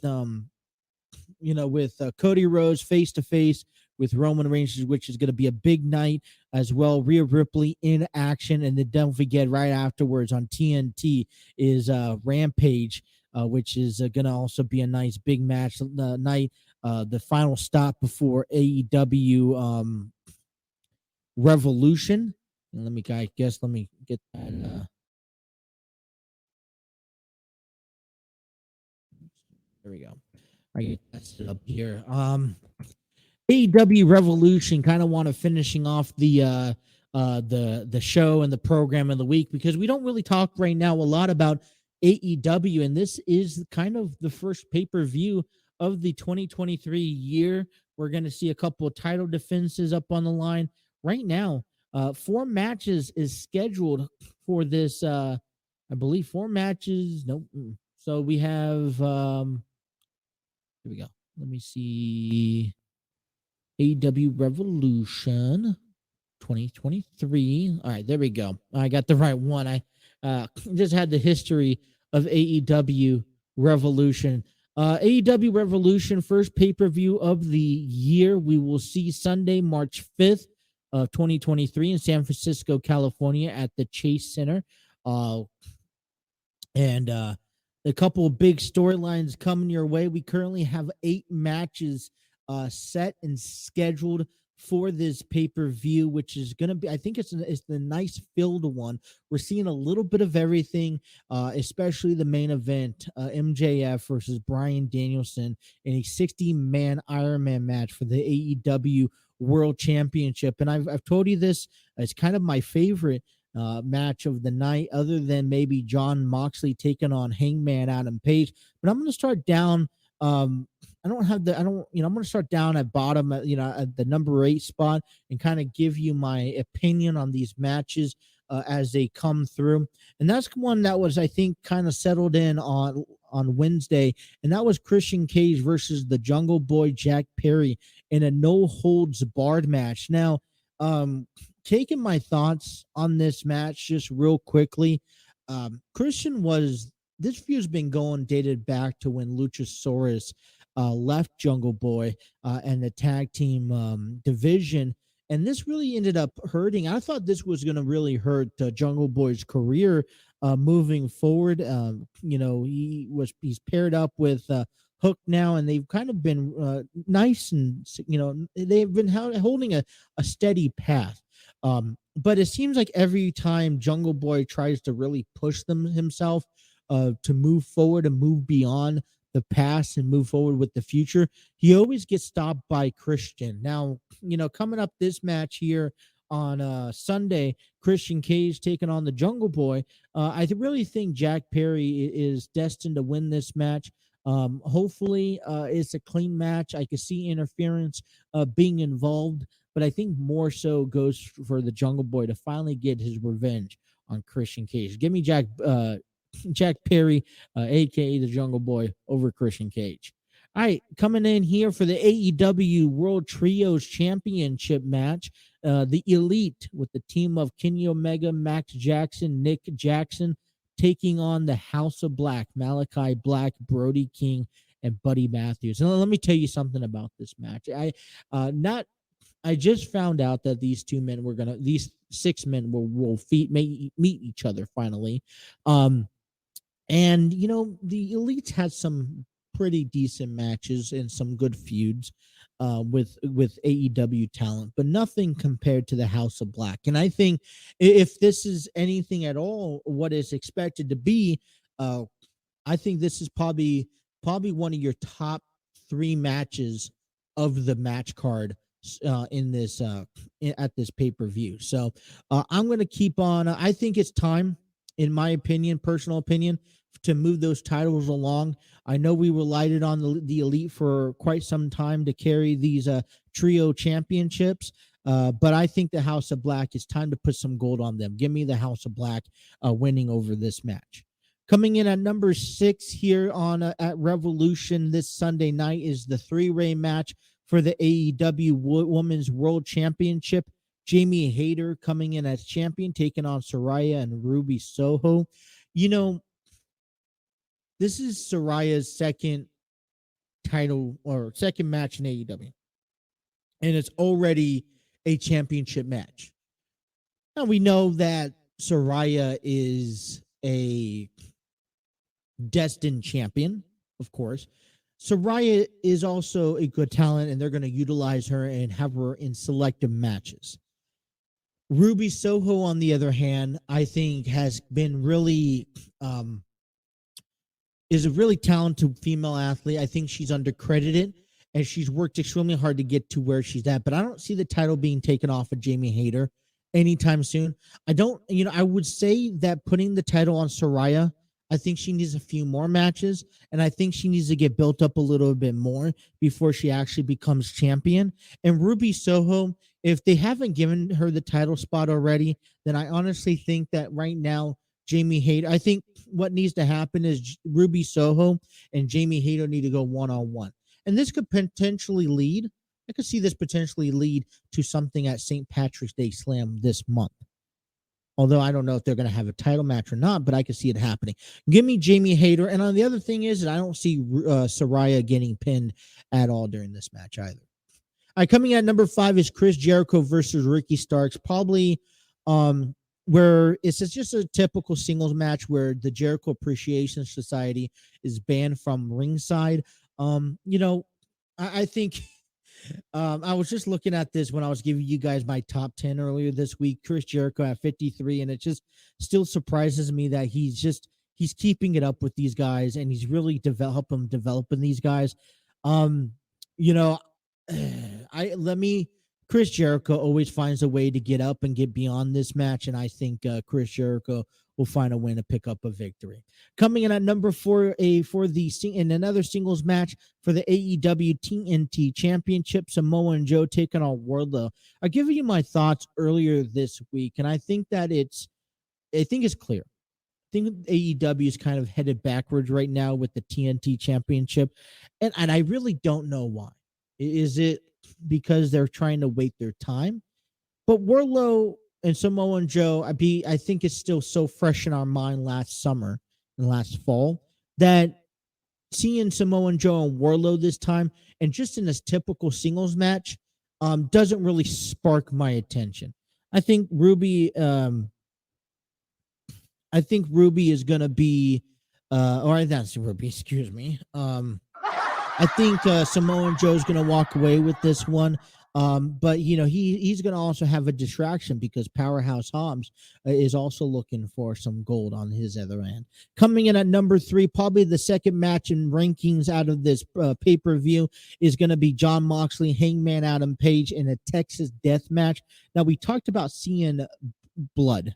[SPEAKER 1] Cody Rhodes face to face with Roman Reigns, which is going to be a big night as well. Rhea Ripley in action, and then don't forget right afterwards on TNT is Rampage, which is going to also be a nice big match night. The final stop before AEW Revolution. And let me get that. There we go. I get that up here. AEW Revolution, kind of want to finishing off the show and the program of the week, because we don't really talk right now a lot about AEW, and this is kind of the first pay-per-view of the 2023 year. We're going to see a couple of title defenses up on the line right now. 4 matches is scheduled for this. I believe 4 matches. Nope. So we have Here we go. Let me see. AEW Revolution 2023. All right, there we go. I got the right one. I just had the history of AEW Revolution. AEW Revolution, first pay-per-view of the year. We will see Sunday, March 5th of 2023 in San Francisco, California at the Chase Center. And a couple of big storylines coming your way. We currently have 8 matches set and scheduled for this pay-per-view, which is going to be, I think it's the nice filled one. We're seeing a little bit of everything, especially the main event, MJF versus Bryan Danielson in a 60-man Iron Man match for the AEW World Championship. And I've told you this, it's kind of my favorite match of the night, other than maybe John Moxley taking on Hangman Adam Page. But I'm going to start down. I'm going to start down at bottom, at the number 8 spot, and kind of give you my opinion on these matches as they come through. And that's one that was, I think, kind of settled in on Wednesday, and that was Christian Cage versus the Jungle Boy Jack Perry in a no holds barred match. Now, taking my thoughts on this match just real quickly, this feud's been dated back to when Luchasaurus left Jungle Boy and the tag team division, and this really ended up hurting. I thought this was going to really hurt Jungle Boy's career moving forward. He's paired up with Hook now, and they've kind of been nice, and they've been holding a steady path. But it seems like every time Jungle Boy tries to really push himself to move forward and move beyond the past and move forward with the future, he always gets stopped by Christian. Now, coming up this match here on Sunday, Christian Cage taking on the Jungle Boy. I really think Jack Perry is destined to win this match. Hopefully, it's a clean match. I can see interference being involved, but I think more so goes for the Jungle Boy to finally get his revenge on Christian Cage. Give me Jack Perry, aka the Jungle Boy, over Christian Cage. All right, coming in here for the AEW World Trios Championship match, the Elite with the team of Kenny Omega, Max Jackson, Nick Jackson, taking on the House of Black, Malachi Black, Brody King, and Buddy Matthews. And let me tell you something about this match. I just found out that these 6 men will meet each other finally. And the Elites had some pretty decent matches and some good feuds with AEW talent, but nothing compared to the House of Black. And I think if this is anything at all what is expected to be, I think this is probably one of your top 3 matches of the match card in this at this pay-per-view. So I'm going to keep on. I think it's time, in my personal opinion, to move those titles along. I know we relied on the Elite for quite some time to carry these trio championships, but I think the House of Black, it's time to put some gold on them. Give me the House of Black winning over this match. Coming in at number 6 here at Revolution this Sunday night is the 3-way match for the AEW Women's World Championship. Jamie Hayter coming in as champion, taking on Saraya and Ruby Soho. This is Saraya's second title or second match in AEW, and it's already a championship match. Now, we know that Saraya is a destined champion, of course. Saraya is also a good talent, and they're going to utilize her and have her in selective matches. Ruby Soho, on the other hand, I think has been really is a really talented female athlete. I think she's undercredited, and she's worked extremely hard to get to where she's at. But I don't see the title being taken off of Jamie Hayter anytime soon. I would say that putting the title on Saraya, I think she needs a few more matches, and I think she needs to get built up a little bit more before she actually becomes champion. And Ruby Soho, if they haven't given her the title spot already, then I honestly think that right now, Jamie Hayter, I think what needs to happen is Ruby Soho and Jamie Hayter need to go one-on-one. And this could potentially lead, I could see this potentially lead to something at St. Patrick's Day Slam this month. Although I don't know if they're going to have a title match or not, but I could see it happening. Give me Jamie Hayter. And on the other thing is that I don't see Saraya getting pinned at all during this match either. All right, coming at number 5 is Chris Jericho versus Ricky Starks. Probably where it's just a typical singles match where the Jericho Appreciation Society is banned from ringside. I think I was just looking at this when I was giving you guys my top 10 earlier this week. Chris Jericho at 53, and it just still surprises me that he's keeping it up with these guys, and he's really developing these guys. You know, Chris Jericho always finds a way to get up and get beyond this match, and I think Chris Jericho will find a way to pick up a victory. Coming in at number 4, in another singles match for the AEW TNT Championship, Samoa Joe taking on Wardlow. I gave you my thoughts earlier this week, and I think it's clear. I think AEW is kind of headed backwards right now with the TNT Championship, and I really don't know why. Is it because they're trying to wait their time? But Wardlow and Samoa Joe, I think it's still so fresh in our mind last summer and last fall that seeing Samoa Joe and Wardlow this time and just in this typical singles match doesn't really spark my attention. I think Ruby is going to be or that's Ruby, excuse me. I think Samoa Joe's going to walk away with this one. But he's going to also have a distraction because Powerhouse Hobbs is also looking for some gold on his other end. Coming in at number 3, probably the second match in rankings out of this pay-per-view is going to be Jon Moxley, Hangman Adam Page in a Texas death match. Now, we talked about seeing blood.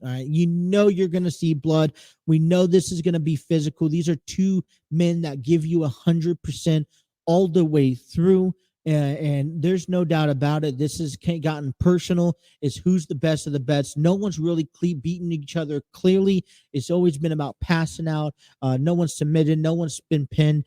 [SPEAKER 1] All right, you're going to see blood. We know this is going to be physical. These are two men that give you 100% all the way through. And there's no doubt about it. This has gotten personal. It's who's the best of the best. No one's really beating each other clearly. It's always been about passing out. No one's submitted. No one's been pinned.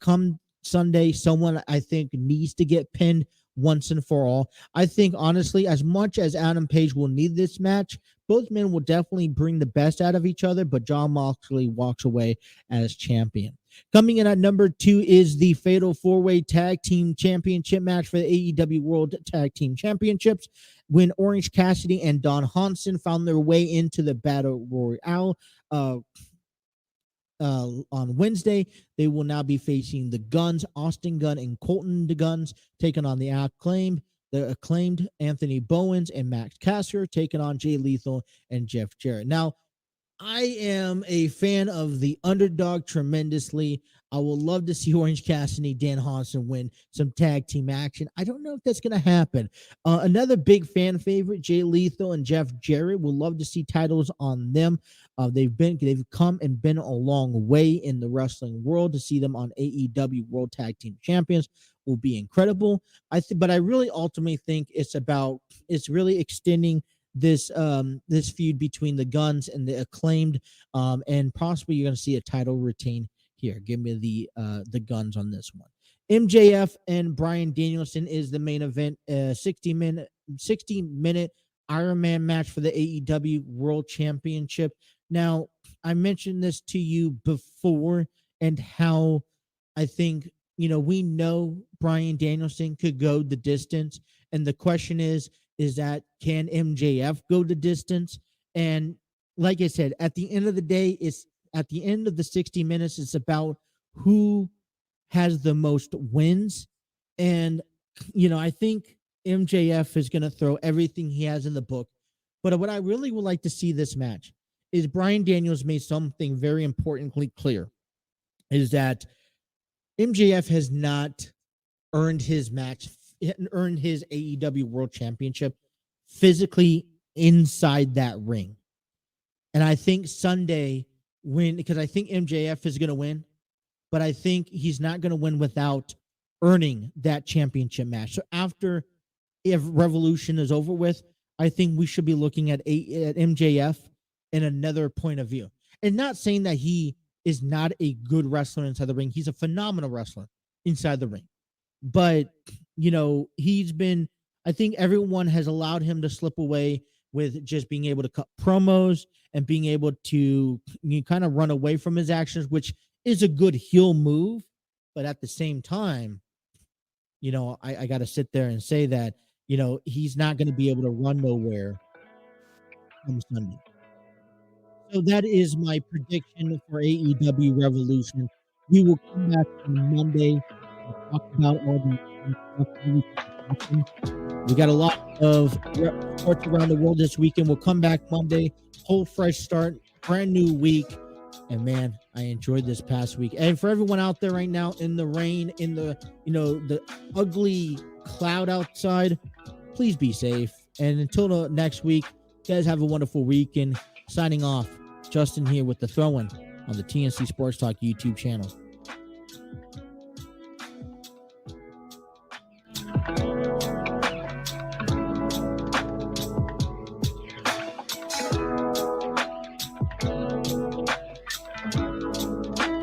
[SPEAKER 1] Come Sunday, someone I think needs to get pinned once and for all. I think, honestly, as much as Adam Page will need this match, both men will definitely bring the best out of each other, but Jon Moxley walks away as champion. Coming in at number 2 is the Fatal 4-Way Tag Team Championship match for the AEW World Tag Team Championships, when Orange Cassidy and Don Hansen found their way into the Battle Royale on Wednesday. They will now be facing the Guns, Austin Gunn and Colton the Guns, taking on the acclaimed Anthony Bowens and Max Caster, taking on Jay Lethal and Jeff Jarrett. Now, I am a fan of the underdog tremendously. I will love to see Orange Cassidy, Dan Hansen win some tag team action. I don't know if that's going to happen. Another big fan favorite, Jay Lethal and Jeff Jarrett, will love to see titles on them. They've come and been a long way in the wrestling world. To see them on AEW World Tag Team Champions will be incredible. But I really ultimately think it's really extending this feud between the Guns and the Acclaimed, and possibly you're going to see a title retain here. Give me the Guns on this one. MJF and Bryan Danielson is the main event. 60-minute Iron Man match for the AEW World Championship. Now, I mentioned this to you before, and how I think we know Bryan Danielson could go the distance, and the question is that can MJF go the distance? And like I said, at the end of the day, at the end of the 60 minutes, it's about who has the most wins. And, I think MJF is going to throw everything he has in the book. But what I really would like to see this match is Bryan Daniels made something very importantly clear, is that MJF has not earned his AEW World Championship physically inside that ring. And I think Sunday, because I think MJF is going to win, but I think he's not going to win without earning that championship match. So if Revolution is over with, I think we should be looking at MJF in another point of view. And not saying that he is not a good wrestler inside the ring. He's a phenomenal wrestler. inside the ring. But, I think everyone has allowed him to slip away with just being able to cut promos and being able to kind of run away from his actions, which is a good heel move. But at the same time, I got to sit there and say that, he's not going to be able to run nowhere come Sunday. So that is my prediction for AEW Revolution. We will come back on Monday and talk about all the stuff that happened. We got a lot of sports around the world this weekend. We'll come back Monday, whole fresh start, brand new week. And man, I enjoyed this past week. And for everyone out there right now in the rain, in the the ugly cloud outside, please be safe. And until next week, guys have a wonderful weekend. Signing off, Justin here with the throw-in on the TNC Sports Talk YouTube channel.